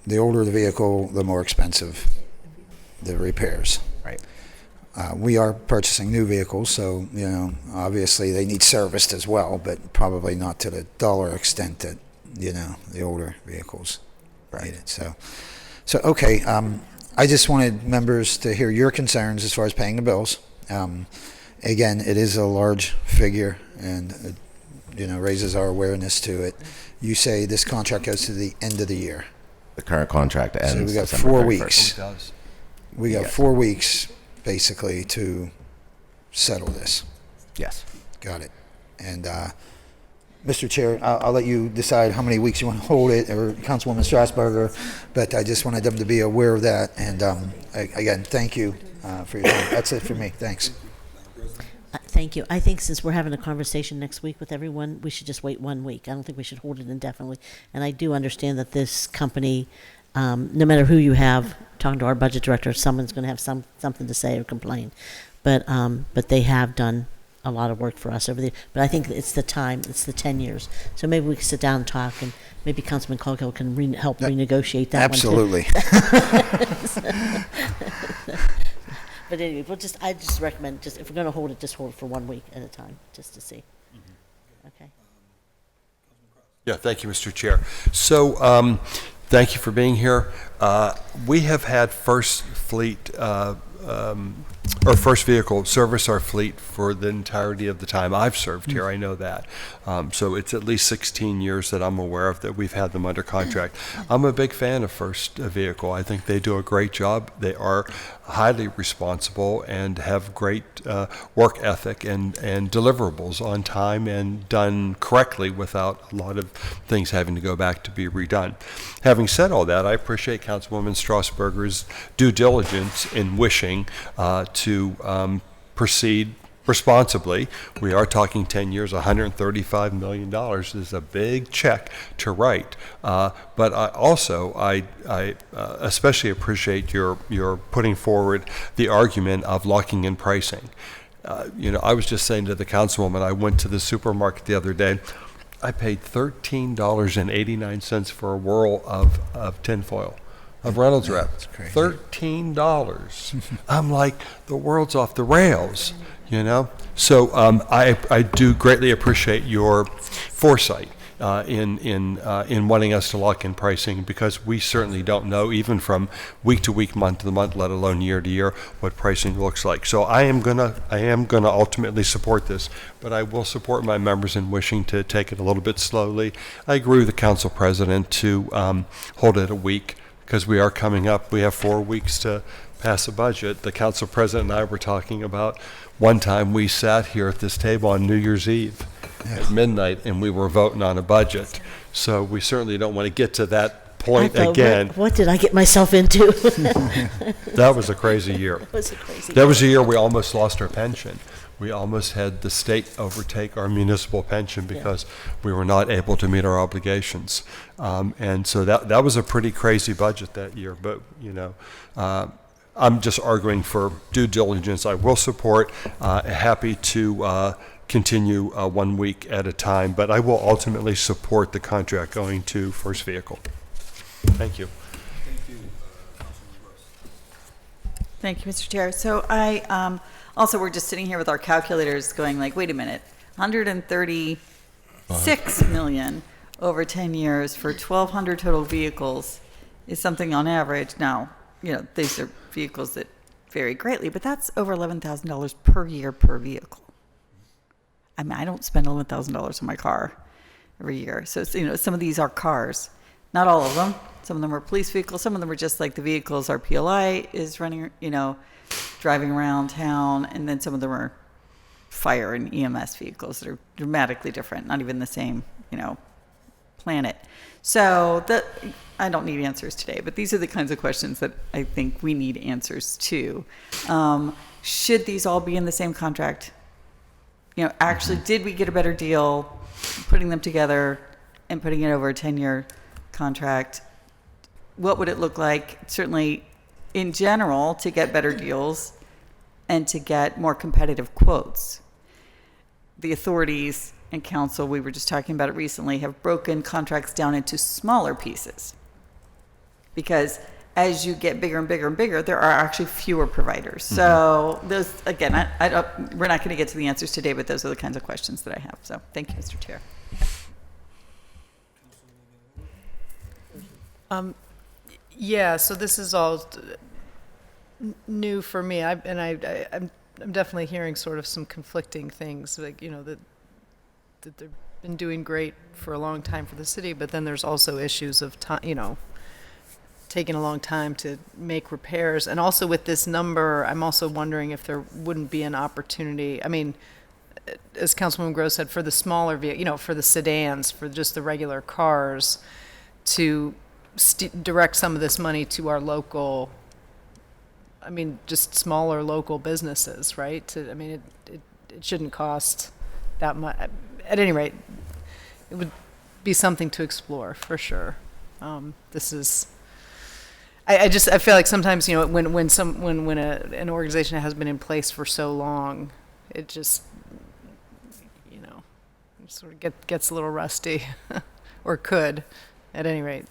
The older the vehicle, the more expensive the repairs. Right. We are purchasing new vehicles, so, obviously they need serviced as well, but probably not to the dollar extent that, the older vehicles need it. So okay, I just wanted members to hear your concerns as far as paying the bills. Again, it is a large figure and, raises our awareness to it. You say this contract goes to the end of the year. The current contract ends. So we got December 4 31st. weeks. We got 4 weeks basically to settle this. Yes. Got it. And Mr. Chair, I'll let you decide how many weeks you want to hold it, or Councilwoman Strasburger, but I just wanted them to be aware of that. And again, thank you for your time. That's it for me. Thanks. Thank you. I think since we're having a conversation next week with everyone, we should just wait 1 week. I don't think we should hold it indefinitely. And I do understand that this company, no matter who you have, talking to our budget director, someone's going to have something to say or complain. But they have done a lot of work for us over there. But I think it's the time, it's the 10 years. So maybe we can sit down and talk, and maybe Councilman Coghill can help renegotiate that Absolutely. one too. But anyway, I just recommend, if we're going to hold it, just hold it for 1 week at a time, just to see. Okay. Yeah, thank you, Mr. Chair. So, thank you for being here. We have had First Fleet, or First Vehicle service our fleet for the entirety of the time I've served here. I know that. So it's at least 16 years that I'm aware of that we've had them under contract. I'm a big fan of First Vehicle. I think they do a great job. They are highly responsible and have great work ethic and deliverables on time and done correctly without a lot of things having to go back to be redone. Having said all that, I appreciate Councilwoman Strasburger's due diligence in wishing to proceed responsibly. We are talking 10 years, $135 million. This is a big check to write. But I especially appreciate your putting forward the argument of locking in pricing. I was just saying to the councilwoman, I went to the supermarket the other day. I paid $13.89 for a whirl of tinfoil, of Reynolds wrap. $13. I'm like, the world's off the rails, So I do greatly appreciate your foresight in wanting us to lock in pricing, because we certainly don't know, even from week to week, month to month, let alone year to year, what pricing looks like. So I am gonna ultimately support this, but I will support my members in wishing to take it a little bit slowly. I agree with the council president to hold it a week, because we are coming up. We have 4 weeks to pass a budget. The council president and I were talking about one time we sat here at this table on New Year's Eve at midnight, and we were voting on a budget. So we certainly don't want to get to that point again. What did I get myself into? That was a crazy year. That was a year we almost lost our pension. We almost had the state overtake our municipal pension because we were not able to meet our obligations. And so that was a pretty crazy budget that year. But, I'm just arguing for due diligence. I will support, happy to continue 1 week at a time, but I will ultimately support the contract going to First Vehicle. Thank you. Thank you, Mr. Chair. So I also, we're just sitting here with our calculators going like, wait a minute, 136 million over 10 years for 1,200 total vehicles is something on average. Now, these are vehicles that vary greatly, but that's over $11,000 per year per vehicle. I mean, I don't spend $11,000 on my car every year. So, some of these are cars. Not all of them. Some of them are police vehicles. Some of them are just like the vehicles our PLI is running, driving around town. And then some of them are fire and EMS vehicles that are dramatically different, not even the same, planet. So I don't need answers today, but these are the kinds of questions that I think we need answers to. Should these all be in the same contract? Actually, did we get a better deal putting them together and putting it over a 10-year contract? What would it look like? Certainly, in general, to get better deals and to get more competitive quotes. The authorities and council, we were just talking about it recently, have broken contracts down into smaller pieces. Because as you get bigger and bigger and bigger, there are actually fewer providers. So those, again, we're not going to get to the answers today, but those are the kinds of questions that I have. So thank you, Mr. Chair. So this is all new for me. I'm definitely hearing sort of some conflicting things, like, that they've been doing great for a long time for the city, but then there's also issues of time, taking a long time to make repairs. And also with this number, I'm also wondering if there wouldn't be an opportunity. I mean, as Councilwoman Gross said, for the smaller vehicle, for the sedans, for just the regular cars, to direct some of this money to our local, just smaller local businesses, right? It shouldn't cost that much. At any rate, it would be something to explore for sure. This is, I feel like sometimes, when an organization has been in place for so long, it just, sort of gets a little rusty, or could, at any rate.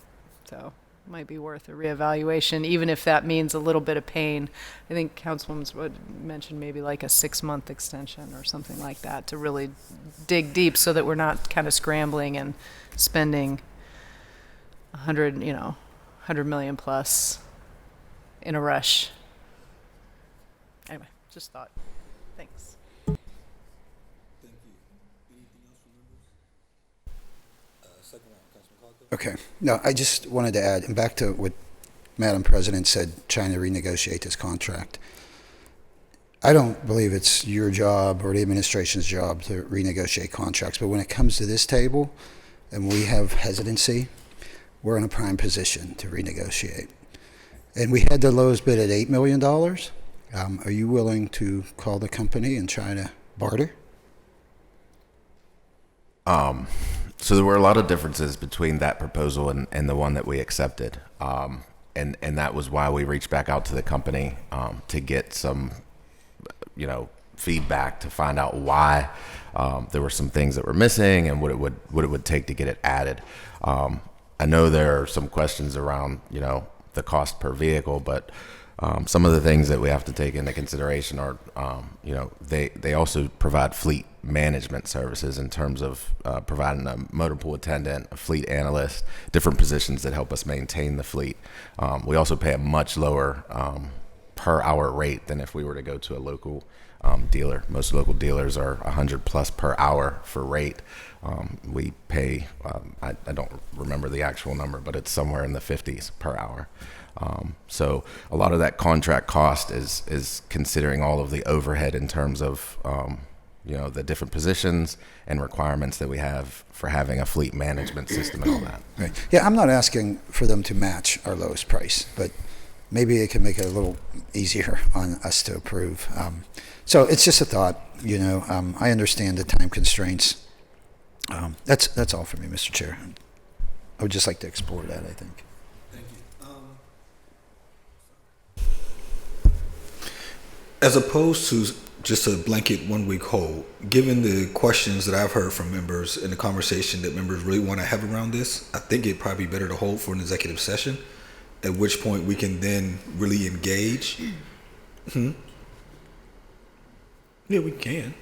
So it might be worth a reevaluation, even if that means a little bit of pain. I think Councilwoman would mention maybe like a 6-month extension or something like that to really dig deep, so that we're not kind of scrambling and spending 100 million plus in a rush. Anyway, just thought. Thanks. Thank you. Anything else from members? Second round, Councilman Coghill. Okay. No, I just wanted to add, and back to what Madam President said, trying to renegotiate this contract. I don't believe it's your job or the administration's job to renegotiate contracts, but when it comes to this table and we have hesitancy, we're in a prime position to renegotiate. And we had the lowest bid at $8 million. Are you willing to call the company and try to Barter? So there were a lot of differences between that proposal and the one that we accepted. And that was why we reached back out to the company to get some, feedback to find out why there were some things that were missing and what it would take to get it added. I know there are some questions around, the cost per vehicle, but some of the things that we have to take into consideration are, they also provide fleet management services in terms of providing a motor pool attendant, a fleet analyst, different positions that help us maintain the fleet. We also pay a much lower per hour rate than if we were to go to a local dealer. Most local dealers are 100 plus per hour for rate. We pay, I don't remember the actual number, but it's somewhere in the 50s per hour. So a lot of that contract cost is considering all of the overhead in terms of, the different positions and requirements that we have for having a fleet management system and all that. Right. Yeah, I'm not asking for them to match our lowest price, but maybe it can make it a little easier on us to approve. So it's just a thought, I understand the time constraints. That's all for me, Mr. Chair. I would just like to explore that, I think. Thank you. As opposed to just a blanket 1 week hold, given the questions that I've heard from members and the conversation that members really want to have around this, I think it'd probably be better to hold for an executive session, at which point we can then really engage. Yeah, we can.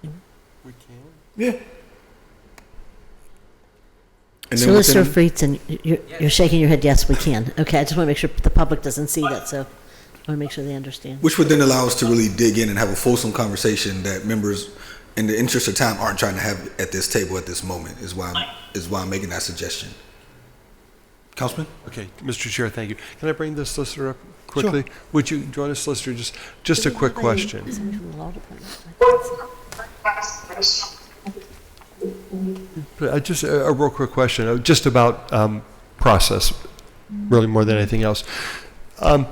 We can? Yeah. And then Solicitor within- Friedson, you're shaking your head, yes, we can. Okay, I just want to make sure the public doesn't see that, so I want to make sure they understand. Which would then allow us to really dig in and have a fulsome conversation that members, in the interest of time, aren't trying to have at this table at this moment, is why I'm making that suggestion. Councilman? Okay, Mr. Chair, thank you. Can I bring the solicitor up quickly? Sure. Would you join us, solicitor? Just a quick question. Somebody from the law department. Just a real quick question, just about process, really more than anything else. I'm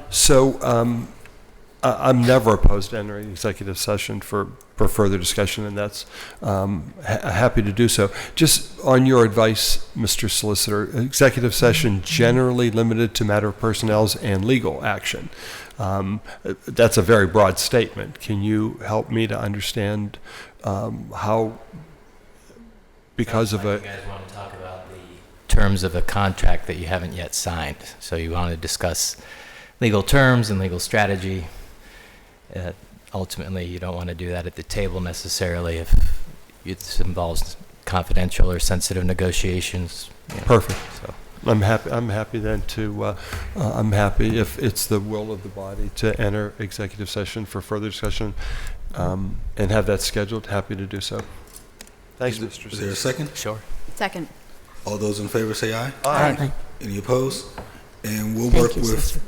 never opposed to entering executive session for further discussion, and that's happy to do so. Just on your advice, Mr. Solicitor, executive session generally limited to matter of personnel and legal action. That's a very broad statement. Can you help me to understand how, because of a... You guys want to talk about the terms of a contract that you haven't yet signed. So you want to discuss legal terms and legal strategy. Ultimately, you don't want to do that at the table necessarily if it involves confidential or sensitive negotiations. Perfect. So I'm happy then to, I'm happy if it's the will of the body to enter executive session for further discussion and have that scheduled. Happy to do so. Thanks, Mr. Is there a second? Sure. Second. All those in favor say aye. Aye. Any opposed? And we'll Thank work you, with, Sister.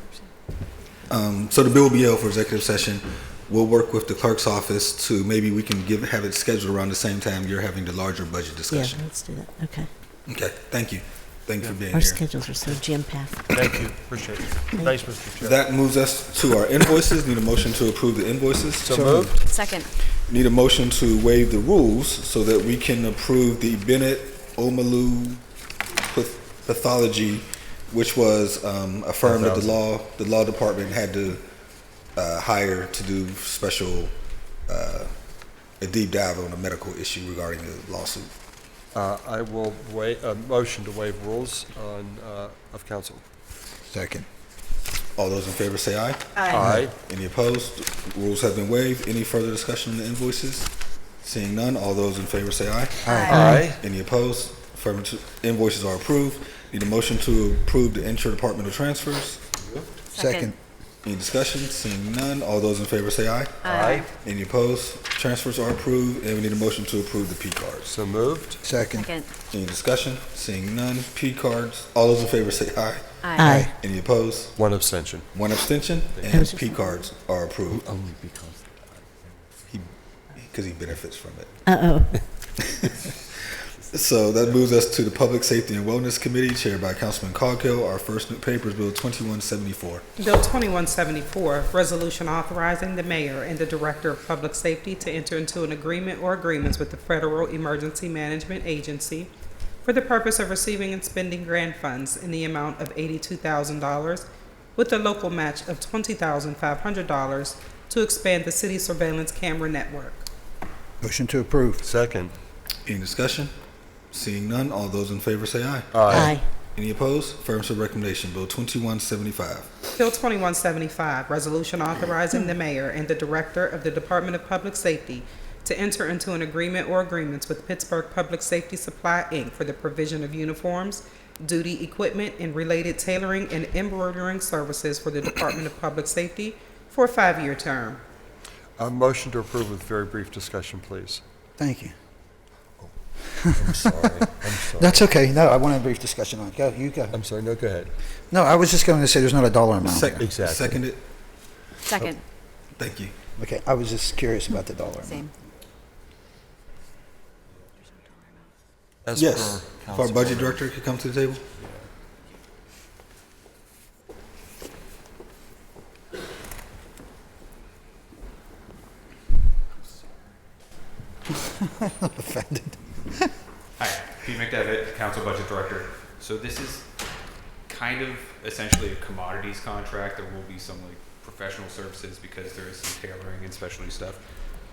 so the bill will be held for executive session. We'll work with the clerk's office to maybe we can have it scheduled around the same time you're having the larger budget Yeah, discussion. let's do that. Okay. Okay, thank you. Thank you for being Our here. schedules are so jam-packed. Thank you. Appreciate it. Thanks, Mr. Chair. That moves us to our invoices. Need a motion to approve the invoices. So moved. Second. Need a motion to waive the rules so that we can approve the Bennett Omalu pathology, which was a firm that the law department had to hire to do special a deep dive on a medical issue regarding the lawsuit. I will motion to waive rules of council. Second. All those in favor say aye. Aye. Any opposed? Rules have been waived. Any further discussion on the invoices? Seeing none, all those in favor say aye. Aye. Any opposed? Invoices are approved. Need a motion to approve the interdepartmental transfers. Second. Any discussion? Seeing none, all those in favor say aye. Aye. Any opposed? Transfers are approved, and we need a motion to approve the P cards. So moved. Second. Second. Any discussion? Seeing none, P cards. All those in favor say aye. Aye. Any opposed? One abstention. One abstention, and P cards are approved. Only because Because he benefits from it. Uh-oh. So that moves us to the Public Safety and Wellness Committee, chaired by Councilman Coghill. Our first paper is Bill 2174. Bill 2174, resolution authorizing the mayor and the director of public safety to enter into an agreement or agreements with the Federal Emergency Management Agency for the purpose of receiving and spending grant funds in the amount of $82,000 with a local match of $20,500 to expand the city surveillance camera network. Motion to approve. Second. Any discussion? Seeing none, all those in favor say aye. Aye. Any opposed? Affirmative recommendation. Bill 2175. Bill 2175, resolution authorizing the mayor and the director of the Department of Public Safety to enter into an agreement or agreements with Pittsburgh Public Safety Supply, Inc. for the provision of uniforms, duty equipment, and related tailoring and embroidering services for the Department of Public Safety for a 5-year term. A motion to approve with very brief discussion, please. Thank you. I'm sorry. That's okay. No, I want a brief discussion on it. Go, you go. I'm sorry. No, go ahead. No, I was just going to say there's not a dollar amount there. Exactly. Seconded. Second. Thank you. Okay, I was just curious about the dollar amount. Same. As Yes. per If our budget director could come to the table. Offended. Hi, Pete McDevitt, Council Budget Director. So this is kind of essentially a commodities contract. There will be some like professional services because there is some tailoring and specialty stuff.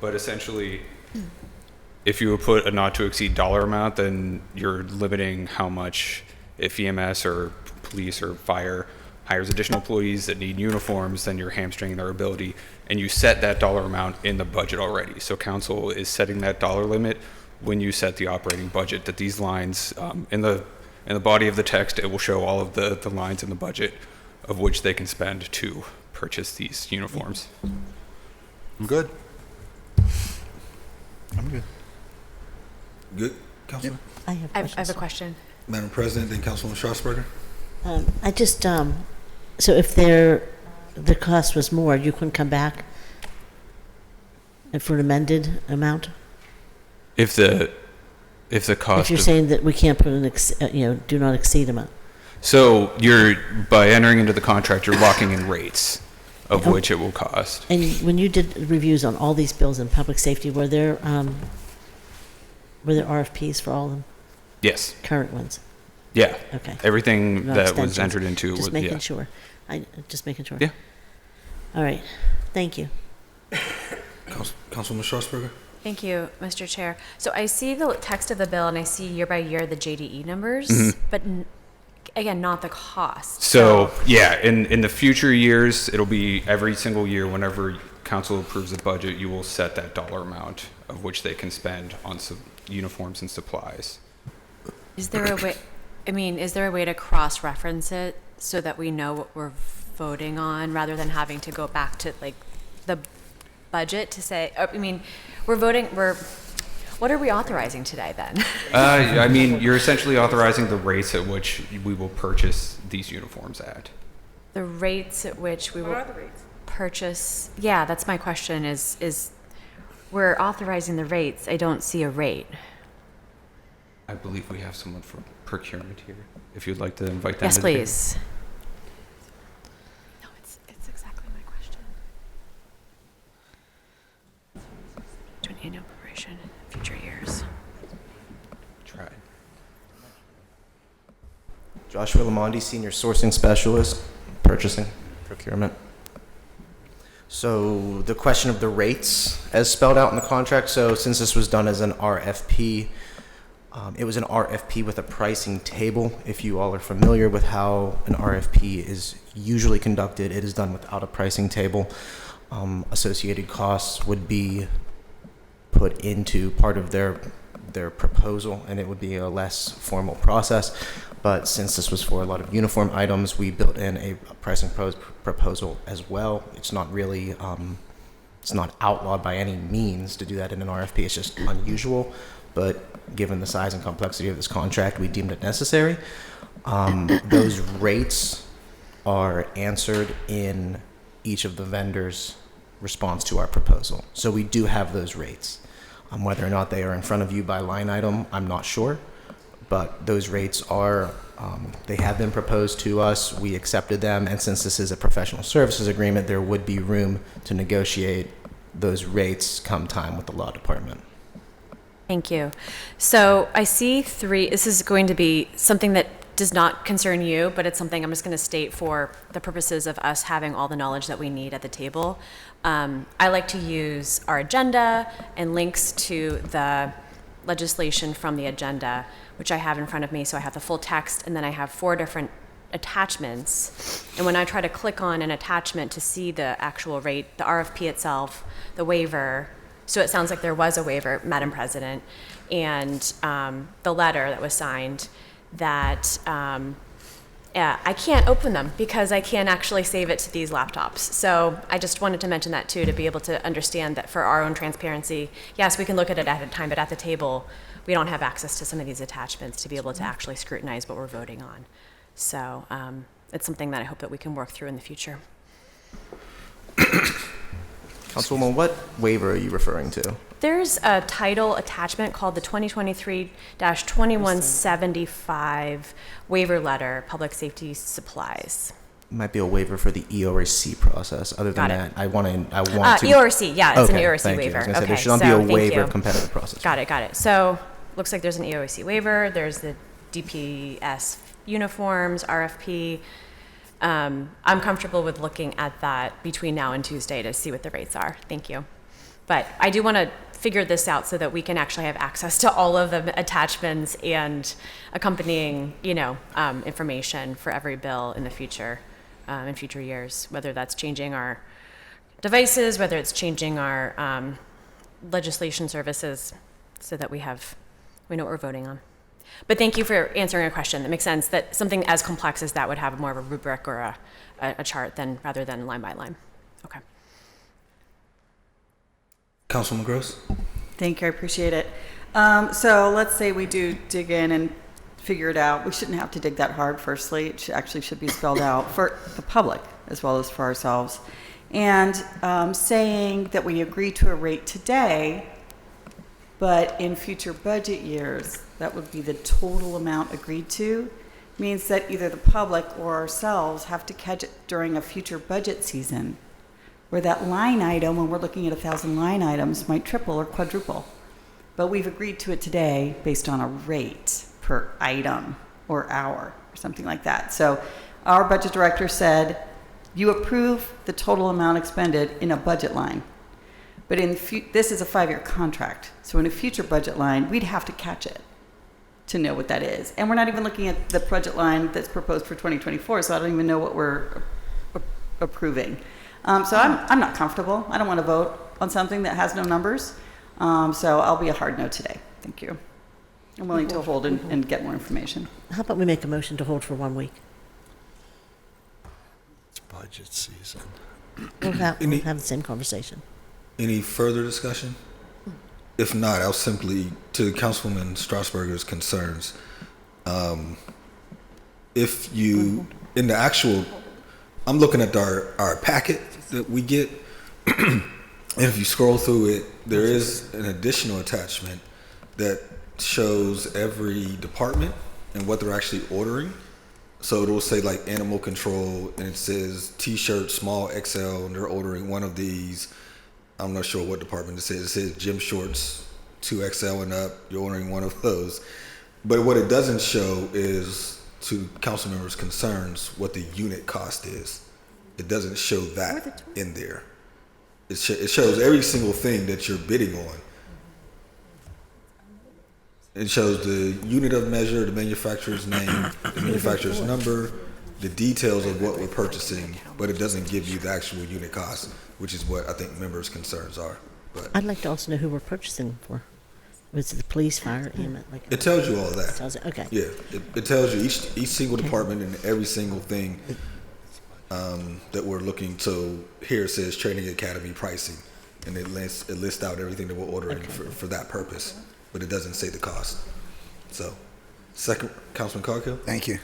But essentially, if you would put a not to exceed dollar amount, then you're limiting how much, if EMS or police or fire hires additional employees that need uniforms, then you're hamstringing their ability. And you set that dollar amount in the budget already. So council is setting that dollar limit when you set the operating budget, that these lines, in the body of the text, it will show all of the lines in the budget of which they can spend to purchase these uniforms. I'm good. I'm good. Good, Councilman? I have I have a questions. question. Madam President, then Councilwoman Strasburger. I just, so if the cost was more, you couldn't come back for an amended amount? If the cost If you're of- saying that we can't put an, do not exceed amount. So by entering into the contract, you're locking in rates of which it will cost. And when you did reviews on all these bills in public safety, were there RFPs for all of them? Yes. Current ones? Yeah. Okay. Everything No that was extensions. entered into Just was, making yeah. sure. Just making sure. Yeah. All right. Thank you. Councilwoman Strasburger. Thank you, Mr. Chair. So I see the text of the bill and I see year by year the JDE numbers, but again, not the cost. So yeah, in the future years, it'll be every single year whenever council approves the budget, you will set that dollar amount of which they can spend on uniforms and supplies. Is there a way, is there a way to cross-reference it so that we know what we're voting on rather than having to go back to like the budget to say, what are we authorizing today then? You're essentially authorizing the rates at which we will purchase these uniforms at. The rates at which we will purchase, yeah, that's my question is we're authorizing the rates. I don't see a rate. I believe we have someone from procurement here. If you'd like to invite them. Yes, to the table. please. No, it's exactly my question. To an annual appropriation in future years. Try. Joshua Lamondi, Senior Sourcing Specialist, Purchasing, Procurement. So the question of the rates as spelled out in the contract, so since this was done as an RFP, it was an RFP with a pricing table. If you all are familiar with how an RFP is usually conducted, it is done without a pricing table. Associated costs would be put into part of their proposal, and it would be a less formal process. But since this was for a lot of uniform items, we built in a pricing proposal as well. It's not really, it's not outlawed by any means to do that in an RFP. It's just unusual. But given the size and complexity of this contract, we deemed it necessary. Those rates are answered in each of the vendors' response to our proposal. So we do have those rates. Whether or not they are in front of you by line item, I'm not sure. But those rates are, they have been proposed to us. We accepted them. And since this is a professional services agreement, there would be room to negotiate those rates come time with the law department. Thank you. So I see this is going to be something that does not concern you, but it's something I'm just going to state for the purposes of us having all the knowledge that we need at the table. I like to use our agenda and links to the legislation from the agenda, which I have in front of me. So I have the full text, and then I have 4 different attachments. And when I try to click on an attachment to see the actual rate, the RFP itself, the waiver, so it sounds like there was a waiver, Madam President, and the letter that was signed, that I can't open them because I can't actually save it to these laptops. So I just wanted to mention that too, to be able to understand that for our own transparency, yes, we can look at it at a time, but at the table, we don't have access to some of these attachments to be able to actually scrutinize what we're voting on. So it's something that I hope that we can work through in the future. Councilwoman, what waiver are you referring to? There's a title attachment called the 2023-2175 waiver letter, public safety supplies. Might be a waiver for the EORC process. Other than that, I want to. EORC, yeah, it's an EORC waiver. Okay, there should not be a waiver of competitive process. Got it. So looks like there's an EORC waiver. There's the DPS uniforms, RFP. I'm comfortable with looking at that between now and Tuesday to see what the rates are. Thank you. But I do want to figure this out so that we can actually have access to all of the attachments and accompanying, information for every bill in the future, in future years, whether that's changing our devices, whether it's changing our legislation services, so that we know what we're voting on. But thank you for answering a question. That makes sense that something as complex as that would have more of a rubric or a chart rather than line by line. Okay. Councilwoman Gross? Thank you, I appreciate it. So let's say we do dig in and figure it out. We shouldn't have to dig that hard, firstly. It actually should be spelled out for the public as well as for ourselves. And saying that we agree to a rate today, but in future budget years, that would be the total amount agreed to, means that either the public or ourselves have to catch it during a future budget season, where that line item, when we're looking at 1,000 line items, might triple or quadruple. But we've agreed to it today based on a rate per item or hour or something like that. So our budget director said, you approve the total amount expended in a budget line. But this is a 5-year contract. So in a future budget line, we'd have to catch it to know what that is. And we're not even looking at the budget line that's proposed for 2024, so I don't even know what we're approving. So I'm not comfortable. I don't want to vote on something that has no numbers. So I'll be a hard no today. Thank you. I'm willing to hold and get more information. How about we make a motion to hold for 1 week? It's budget season. We'll have the same conversation. Any further discussion? If not, I'll simply, to Councilwoman Strasburger's concerns, if you, in the actual, I'm looking at our packet that we get, and if you scroll through it, there is an additional attachment that shows every department and what they're actually ordering. So it'll say like animal control, and it says T-shirt small XL, and they're ordering one of these. I'm not sure what department it says. It says gym shorts 2XL and up. You're ordering one of those. But what it doesn't show is, to council members' concerns, what the unit cost is. It doesn't show that in there. It shows every single thing that you're bidding on. It shows the unit of measure, the manufacturer's name, the manufacturer's number, the details of what we're purchasing, but it doesn't give you the actual unit cost, which is what I think members' concerns are. But I'd like to also know who we're purchasing them for. Was it the police, fire, EMS? it tells you all that. Tells it, okay. Yeah, it tells you each single department and every single thing that we're looking to. Here it says training academy pricing, and it lists out everything that we're ordering for that purpose, but it doesn't say the cost. So, second, Councilman Cargill. Thank you.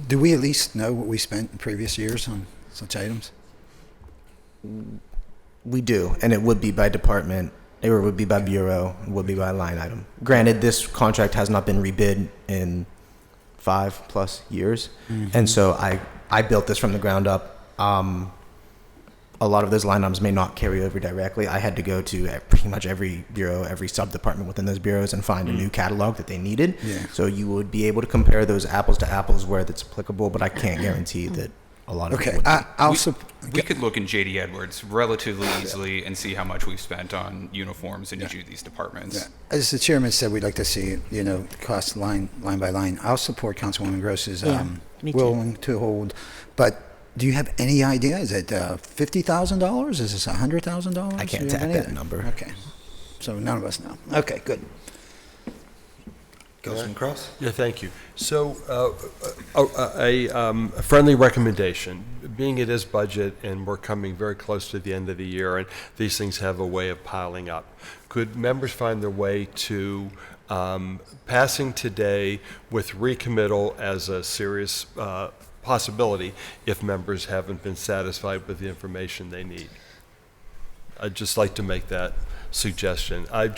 Do we at least know what we spent in previous years on such items? We do, and it would be by department It would be by bureau, would be by line item. Granted, this contract has not been rebid in 5+ years, and so I built this from the ground up. A lot of those line items may not carry over directly. I had to go to pretty much every bureau, every sub-department within those bureaus and find a new catalog that they needed. Yeah. So you would be able to compare those apples to apples where that's applicable, but I can't guarantee that a lot of it would. We could look in J.D. Edwards relatively easily and see how much we've spent on uniforms in each of these departments. Yeah. As the chairman said, we'd like to see, cost line by line. I'll support Councilwoman Gross's me too. willing to hold, but do you have any idea? Is it $50,000? Is this $100,000? I can't tap that number. Okay. So none of us know. Okay, good. Councilman Cross? Yeah, thank you. So a friendly recommendation, being it is budget and we're coming very close to the end of the year and these things have a way of piling up, could members find their way to passing today with recommittal as a serious possibility if members haven't been satisfied with the information they need? I'd just like to make that suggestion. I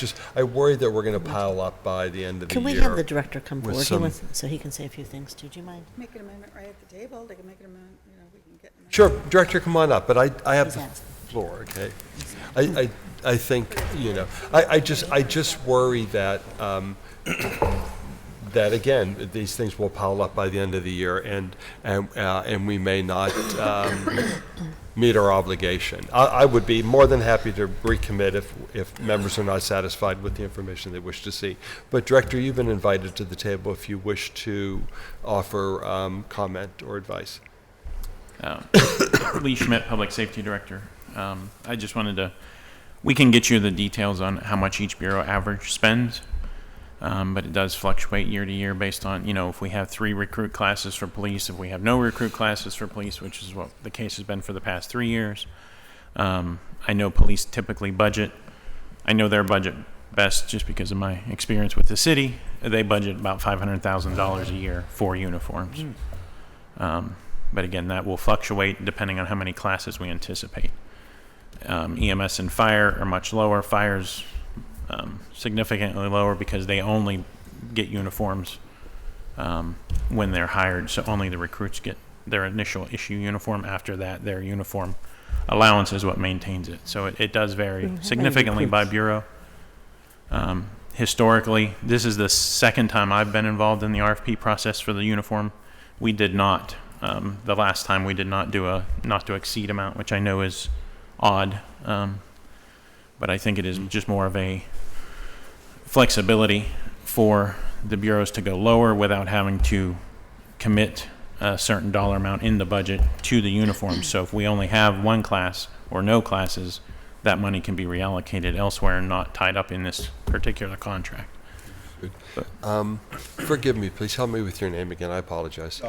worry that we're going to pile up by the end of the year. Can we have the director come forward so he can say a few things too? Do you mind? Make an amendment right at the table. They can make an amendment, we can get an amendment. Sure, Director, come on up, but I have the floor, okay? I think, I just worry that that again, these things will pile up by the end of the year, and we may not meet our obligation. I would be more than happy to recommit if members are not satisfied with the information they wish to see. But Director, you've been invited to the table if you wish to offer comment or advice. Lee Schmidt, Public Safety Director. I just wanted we can get you the details on how much each bureau average spends. But it does fluctuate year to year based on, if we have 3 recruit classes for police, if we have no recruit classes for police, which is what the case has been for the past 3 years. I know police typically budget. I know their budget best just because of my experience with the city. They budget about $500,000 a year for uniforms. But again, that will fluctuate depending on how many classes we anticipate. EMS and fire are much lower. Fire's significantly lower because they only get uniforms when they're hired, so only the recruits get their initial issue uniform. After that, their uniform allowance is what maintains it. So it does vary significantly by bureau. Historically, this is the second time I've been involved in the RFP process for the uniform. We did not, the last time we did not do a not to exceed amount, which I know is odd, but I think it is just more of a flexibility for the bureaus to go lower without having to commit a certain dollar amount in the budget to the uniform. So if we only have one class or no classes, that money can be reallocated elsewhere and not tied up in this particular contract. Forgive me, please help me with your name again. I apologize.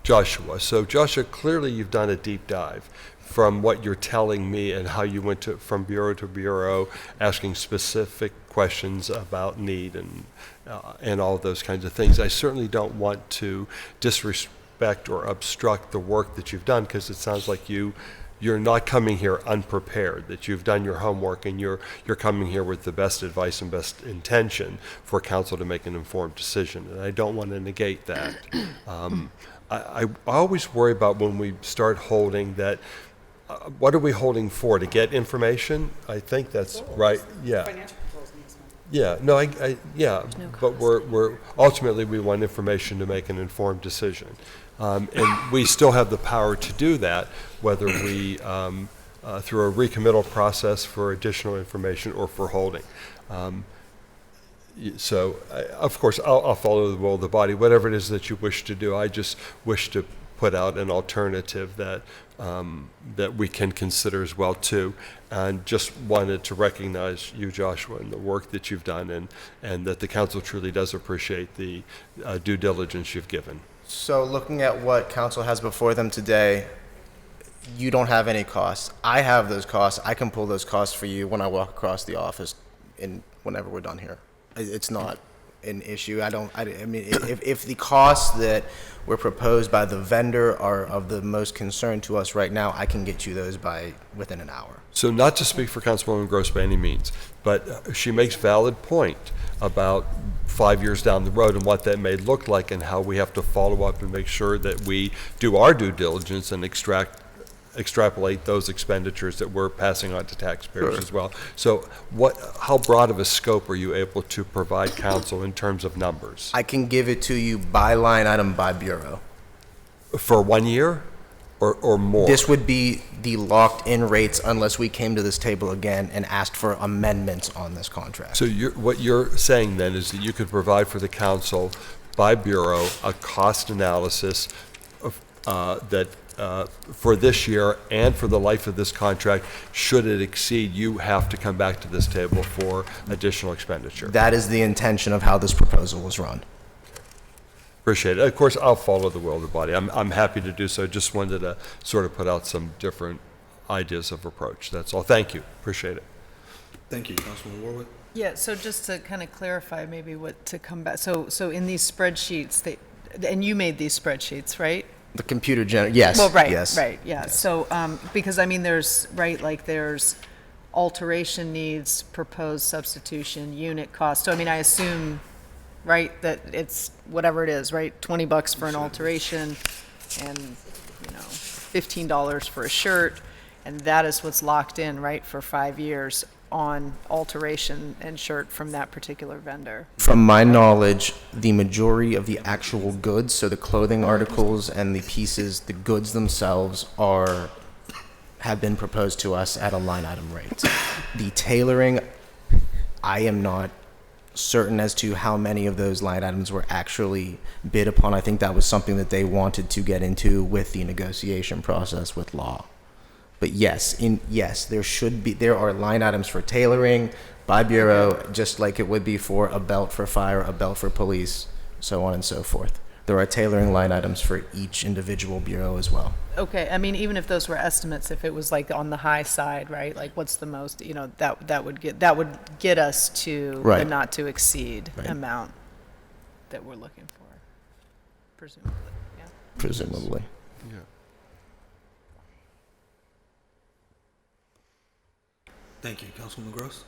Joshua. So Joshua, clearly you've done a deep dive from what you're telling me and how you went from bureau to bureau, asking specific questions about need and all of those kinds of things. I certainly don't want to disrespect or obstruct the work that you've done, because it sounds like you're not coming here unprepared, that you've done your homework and you're coming here with the best advice and best intention for council to make an informed decision. And I don't want to negate that. I always worry about when we start holding that, what are we holding for? To get information? I think that's right. Yeah. Yeah. No. Yeah. But we're ultimately we want information to make an informed decision, and we still have the power to do that, whether we through a recommittal process for additional information or for holding. So, of course, I'll follow the will of the body, whatever it is that you wish to do. I just wish to put out an alternative that that we can consider as well too, and just wanted to recognize you, Joshua, and the work that you've done, and that the council truly does appreciate the due diligence you've given. So looking at what council has before them today, you don't have any costs. I have those costs. I can pull those costs for you when I walk across the office whenever we're done here. It's not an issue. I mean, if the costs that were proposed by the vendor are of the most concern to us right now, I can get you those within an hour. So not to speak for Councilwoman Gross by any means, but she makes valid point about 5 years down the road and what that may look like and how we have to follow up and make sure that we do our due diligence and extrapolate those expenditures that we're passing on to taxpayers Sure. as well. So how broad of a scope are you able to provide council in terms of numbers? I can give it to you by line item, by bureau. For 1 year or more? This would be the locked-in rates unless we came to this table again and asked for amendments on this contract. So what you're saying then is that you could provide for the council by bureau a cost analysis of, that for this year and for the life of this contract. Should it exceed, you have to come back to this table for additional expenditure. That is the intention of how this proposal was run. Appreciate it. Of course, I'll follow the will of the body. I'm happy to do so. Just wanted to sort of put out some different ideas of approach. That's all. Thank you. Appreciate it. Thank you, Councilman Warwick. Yeah, so just to kind of clarify maybe what to come back, so in these spreadsheets, and you made these spreadsheets, right? The computer yes. Well, right, yes. right, yeah. Yes. So, because I mean, there's, right, like there's alteration needs, proposed substitution, unit cost. So I mean, I assume, right, that it's whatever it is, right? $20 for an alteration and, $15 for a shirt. And that is what's locked in, right, for 5 years on alteration and shirt from that particular vendor. From my knowledge, the majority of the actual goods, so the clothing articles and the pieces, the goods themselves have been proposed to us at a line item rate. The tailoring, I am not certain as to how many of those line items were actually bid upon. I think that was something that they wanted to get into with the negotiation process with law. But yes, there are line items for tailoring by bureau, just like it would be for a belt for fire, a belt for police, so on and so forth. There are tailoring line items for each individual bureau as well. Okay, I mean, even if those were estimates, if it was like on the high side, right? Like what's the most, that would get us to Right. the not to exceed Right. amount that we're looking for, presumably, yeah. Presumably. Yeah. Thank you, Councilwoman Gross.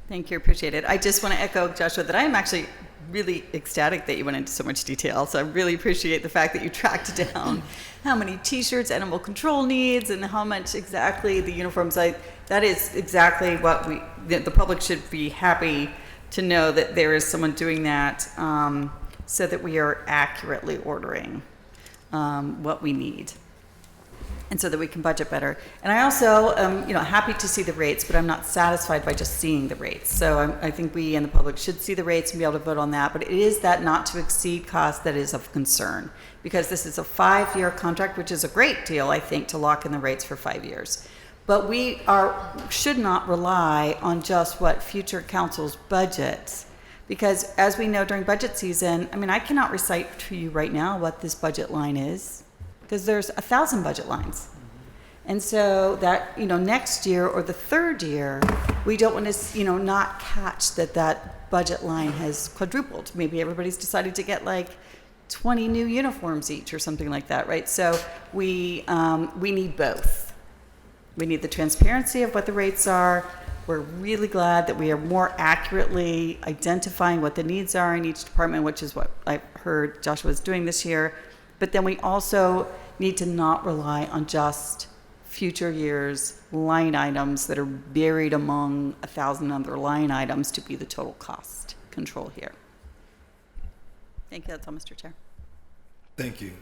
Thank you, appreciate it. I just want to echo, Joshua, that I am actually really ecstatic that you went into so much detail. So I really appreciate the fact that you tracked down how many T-shirts animal control needs and how much exactly the uniforms. That is exactly what the public should be happy to know, that there is someone doing that, so that we are accurately ordering what we need, and so that we can budget better. And I also am, happy to see the rates, but I'm not satisfied by just seeing the rates. So I think we and the public should see the rates and be able to vote on that. But it is that not to exceed cost that is of concern, because this is a 5-year contract, which is a great deal, I think, to lock in the rates for 5 years. But we should not rely on just what future councils budgets, because as we know during budget season, I cannot recite to you right now what this budget line is, because there's 1,000 budget lines. And so that, next year or the third year, we don't want to, not catch that budget line has quadrupled. Maybe everybody's decided to get like 20 new uniforms each or something like that, right? So we need both. We need the transparency of what the rates are. We're really glad that we are more accurately identifying what the needs are in each department, which is what I've heard Joshua is doing this year. But then we also need to not rely on just future years line items that are buried among 1,000 other line items to be the total cost control here. Thank you. That's all, Mr. Chair. Thank you.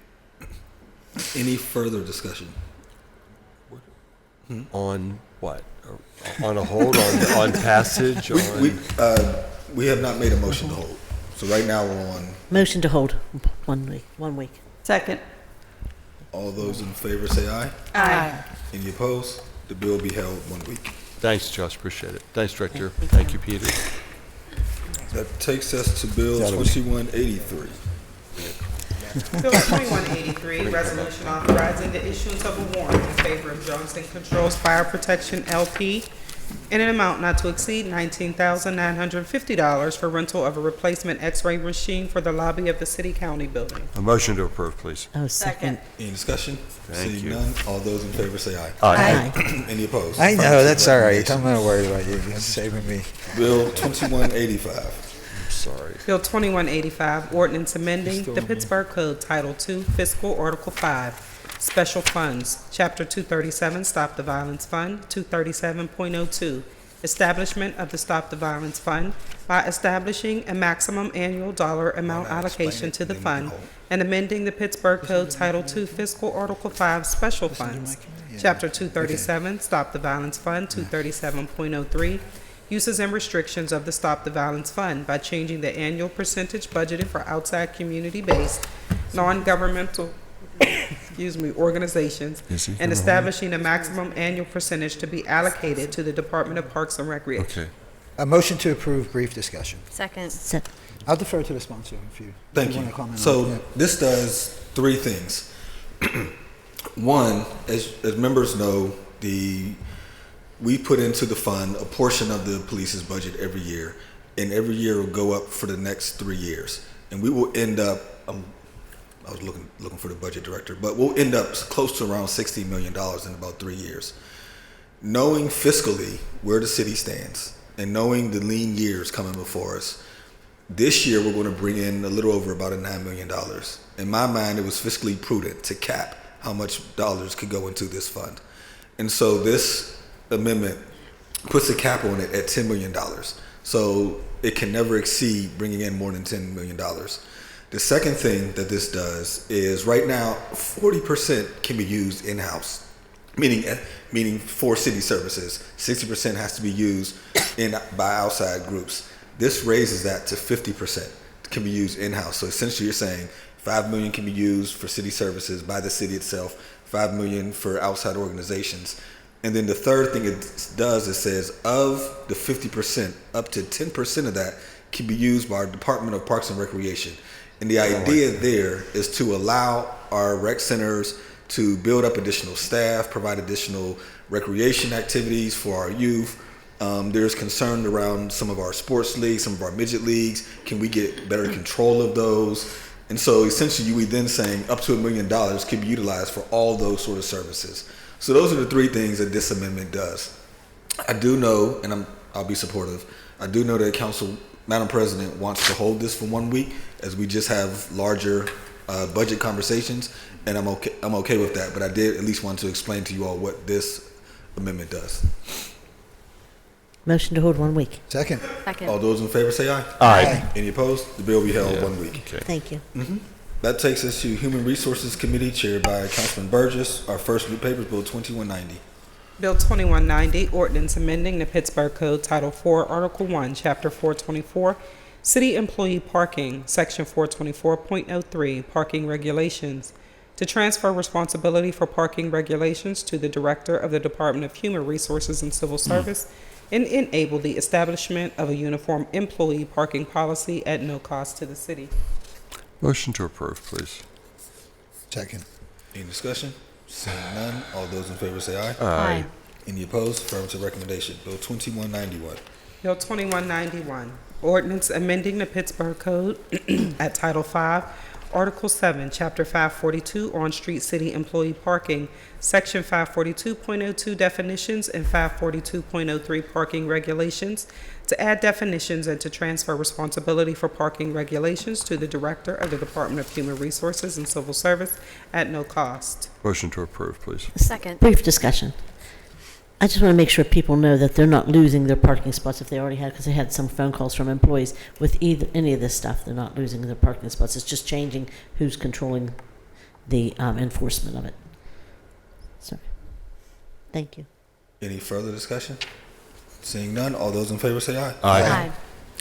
Any further discussion? On what? On a hold? on passage? We have not made a motion to hold. So right now we're on. Motion to hold 1 week. Second. All those in favor say aye. Aye. Any opposed? The bill will be held 1 week. Thanks, Josh. Appreciate it. Thanks, Director. Thank you, Peter. That takes us to Bill 2183. Bill 2183, resolution authorizing the issuance of a warrant in favor of Johnson Controls Fire Protection LP in an amount not to exceed $19,950 for rental of a replacement X-ray machine for the lobby of the city-county building. A motion to approve, please. Oh, second. Any discussion? Thank Seeing you. none, all those in favor say aye. Aye. Any opposed? I know, that's all right. Recommendation. I'm not worried about you. You're saving me. Bill 2185. Sorry. Bill 2185, ordinance amending the Pittsburgh Code Title II, Fiscal Article 5, Special Funds, Chapter 237, Stop the Violence Fund, 237.02, Establishment of the Stop the Violence Fund by establishing a maximum annual dollar amount allocation to the fund and amending the Pittsburgh Code Title II, Fiscal Article 5, Special Funds, Chapter 237, Stop the Violence Fund, 237.03, Uses and restrictions of the Stop the Violence Fund by changing the annual percentage budgeted for outside community-based, non-governmental organizations and establishing a maximum annual percentage to be allocated to the Department of Parks and Recreation. Okay. A motion to approve, brief discussion. Second. I'll defer to the sponsor if you Thank want you. to comment on it. So Yeah. this does three things. One, as members know, we put into the fund a portion of the police's budget every year, and every year will go up for the next 3 years. And we will end up, I was looking for the budget director, but we'll end up close to around $60 million in about 3 years. Knowing fiscally where the city stands and knowing the lean years coming before us, this year we're going to bring in a little over about $9 million. In my mind, it was fiscally prudent to cap how much dollars could go into this fund. And so this amendment puts a cap on it at $10 million. So it can never exceed bringing in more than $10 million. The second thing that this does is right now 40% can be used in-house, meaning for city services. 60% has to be used by outside groups. This raises that to 50% can be used in-house. So essentially you're saying $5 million can be used for city services by the city itself, $5 million for outside organizations. And then the third thing it does is says of the 50%, up to 10% of that can be used by our Department of Parks and Recreation. And the idea there is to allow our rec centers to build up additional staff, provide additional recreation activities for our youth. There's concern around some of our sports leagues, some of our midget leagues. Can we get better control of those? And so essentially we then saying up to $1 million can be utilized for all those sort of services. So those are the three things that this amendment does. I do know, and I'll be supportive, I do know that Council, Madam President, wants to hold this for 1 week as we just have larger budget conversations, and I'm okay with that, but I did at least want to explain to you all what this amendment does. Motion to hold 1 week. Second. All those in favor say aye. Aye. Any opposed? The bill will be held 1 week. Okay. Thank you. That takes us to Human Resources Committee chaired by Councilman Burgess. Our first new paper is Bill 2190. Bill 2190, ordinance amending the Pittsburgh Code Title IV, Article 1, Chapter 424, City Employee Parking, Section 424.03, Parking Regulations, to transfer responsibility for parking regulations to the Director of the Department of Human Resources and Civil Service and enable the establishment of a uniform employee parking policy at no cost to the city. Motion to approve, please. Second. Any discussion? Seeing none, all those in favor say aye. Aye. Any opposed? Affirmative recommendation. Bill 2191. Bill 2191, ordinance amending the Pittsburgh Code at Title V, Article 7, Chapter 542, on-street city employee parking, Section 542.02 definitions and 542.03 parking regulations, to add definitions and to transfer responsibility for parking regulations to the Director of the Department of Human Resources and Civil Service at no cost. Motion to approve, please. Second. Brief discussion. I just want to make sure people know that they're not losing their parking spots if they already had, because I had some phone calls from employees with any of this stuff. They're not losing their parking spots. It's just changing who's controlling the enforcement of it. So, thank you. Any further discussion? Seeing none, all those in favor say aye. Aye.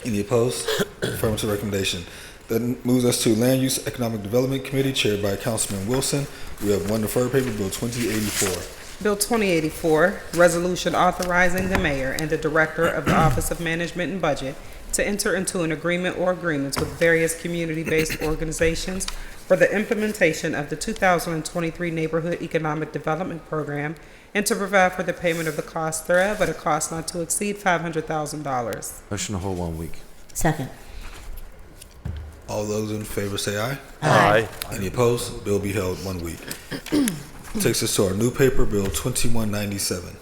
Any opposed? Affirmative recommendation. That moves us to Land Use Economic Development Committee chaired by Councilman Wilson. We have one deferred paper, Bill 2084. Bill 2084, resolution authorizing the mayor and the director of the Office of Management and Budget to enter into an agreement or agreements with various community-based organizations for the implementation of the 2023 Neighborhood Economic Development Program and to provide for the payment of the cost thereof at a cost not to exceed $500,000. Motion to hold 1 week. Second. All those in favor say aye. Aye. Any opposed? Bill be held 1 week. Takes us to our new paper, Bill 2197.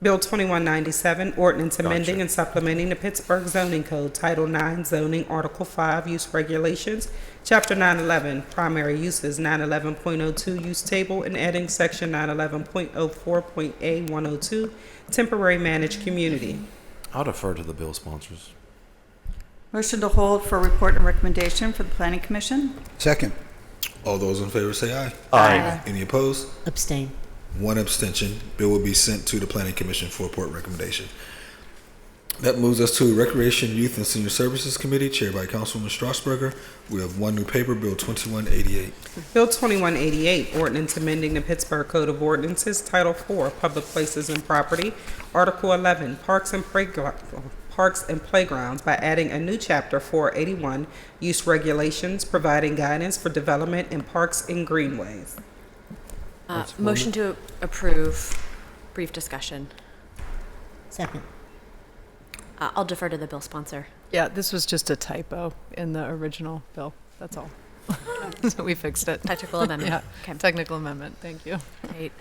Bill 2197, ordinance amending and supplementing the Pittsburgh zoning code, Title 9 zoning, Article 5, use regulations, Chapter 911, primary uses, 911.02 use table, and adding Section 911.04.A102, temporary managed community. I'll defer to the bill sponsors. Motion to hold for report and recommendation for the Planning Commission. Second. All those in favor say aye. Aye. Any opposed? Abstain. 1 abstention. Bill will be sent to the Planning Commission for report recommendation. That moves us to Recreation, Youth, and Senior Services Committee, chaired by Councilwoman Strasburger. We have 1 new paper, Bill 2188. Bill 2188, ordinance amending the Pittsburgh Code of Ordinances, Title 4, public places and property, Article 11, parks and playgrounds by adding a new chapter 481, use regulations, providing guidance for development in parks and greenways. Motion to approve. Brief discussion. Second. I'll defer to the bill sponsor. Yeah, this was just a typo in the original bill. That's all. So we fixed it. Technical amendment. Yeah, Okay. technical amendment. Thank you. Great.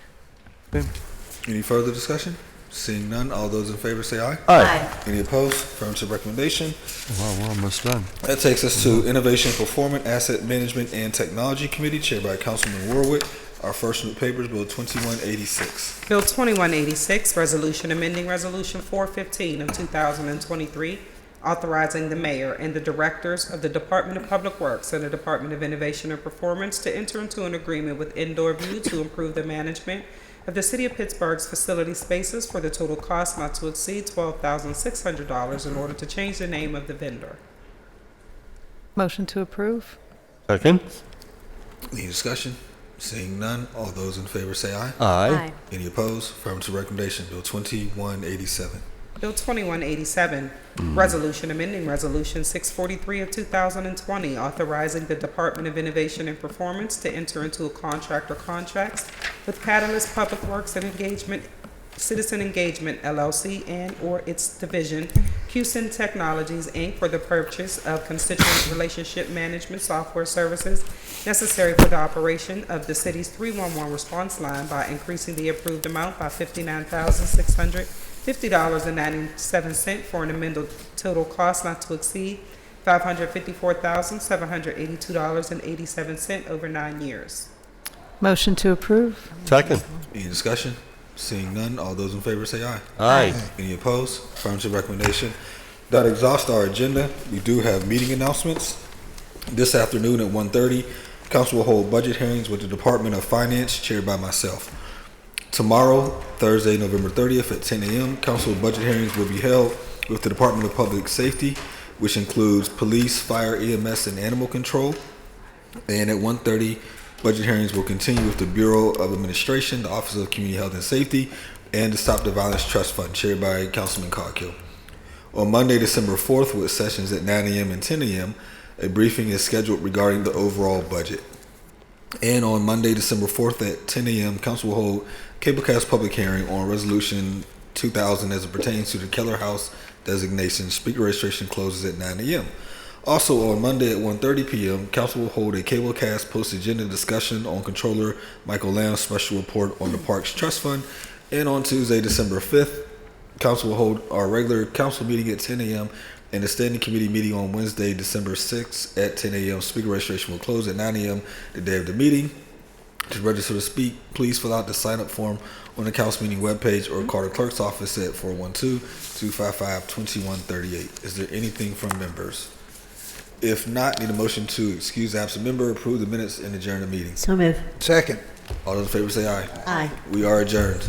Any further discussion? Seeing none, all those in favor say aye. Aye. Any opposed? Affirmative recommendation. Wow, we're almost done. That takes us to Innovation, Performance, Asset Management, and Technology Committee, chaired by Councilman Warwick. Our first new paper is Bill 2186. Bill 2186, resolution amending Resolution 415 of 2023, authorizing the mayor and the directors of the Department of Public Works and the Department of Innovation and Performance to enter into an agreement with Indoor View to improve the management of the City of Pittsburgh's facility spaces for the total cost not to exceed $12,600 in order to change the name of the vendor. Motion to approve. Second. Any discussion? Seeing none, all those in favor say aye. Aye. Any opposed? Affirmative recommendation. Bill 2187. Bill 2187, resolution amending Resolution 643 of 2020, authorizing the Department of Innovation and Performance to enter into a contract or contracts with Catalyst Public Works and Citizen Engagement LLC and or its division, QSIN Technologies Inc., for the purchase of constituent relationship management software services necessary for the operation of the city's 311 response line by increasing the approved amount by $59,650.97 for an amended total cost not to exceed $554,782.87 over 9 years. Motion to approve. Second. Any discussion? Seeing none, all those in favor say aye. Aye. Any opposed? Affirmative recommendation. That exhausts our agenda. We do have meeting announcements. This afternoon at 1:30, Council will hold budget hearings with the Department of Finance, chaired by myself. Tomorrow, Thursday, November 30th at 10 a.m., Council budget hearings will be held with the Department of Public Safety, which includes police, fire, EMS, and animal control. And at 1:30, budget hearings will continue with the Bureau of Administration, the Office of Community Health and Safety, and the Stop the Violence Trust Fund, chaired by Councilman Coghill. On Monday, December 4th, with sessions at 9 a.m. and 10 a.m., a briefing is scheduled regarding the overall budget. And on Monday, December 4th at 10 a.m., Council will hold Cablecast public hearing on Resolution 2000 as it pertains to the Keller House designation. Speaker registration closes at 9 a.m. Also on Monday at 1:30 p.m., Council will hold a Cablecast post-agenda discussion on Controller Michael Lamb's special report on the Parks Trust Fund. And on Tuesday, December 5th, Council will hold our regular council meeting at 10 a.m. and the standing committee meeting on Wednesday, December 6th at 10 a.m. Speaker registration will close at 9 a.m. the day of the meeting. To register to speak, please fill out the sign-up form on the council meeting webpage or call the clerk's office at 412-255-2138. Is there anything from members? If not, need a motion to excuse absent member, approve the minutes, and adjourn the meeting. So move. Second. All those in favor say aye. Aye. We are adjourned.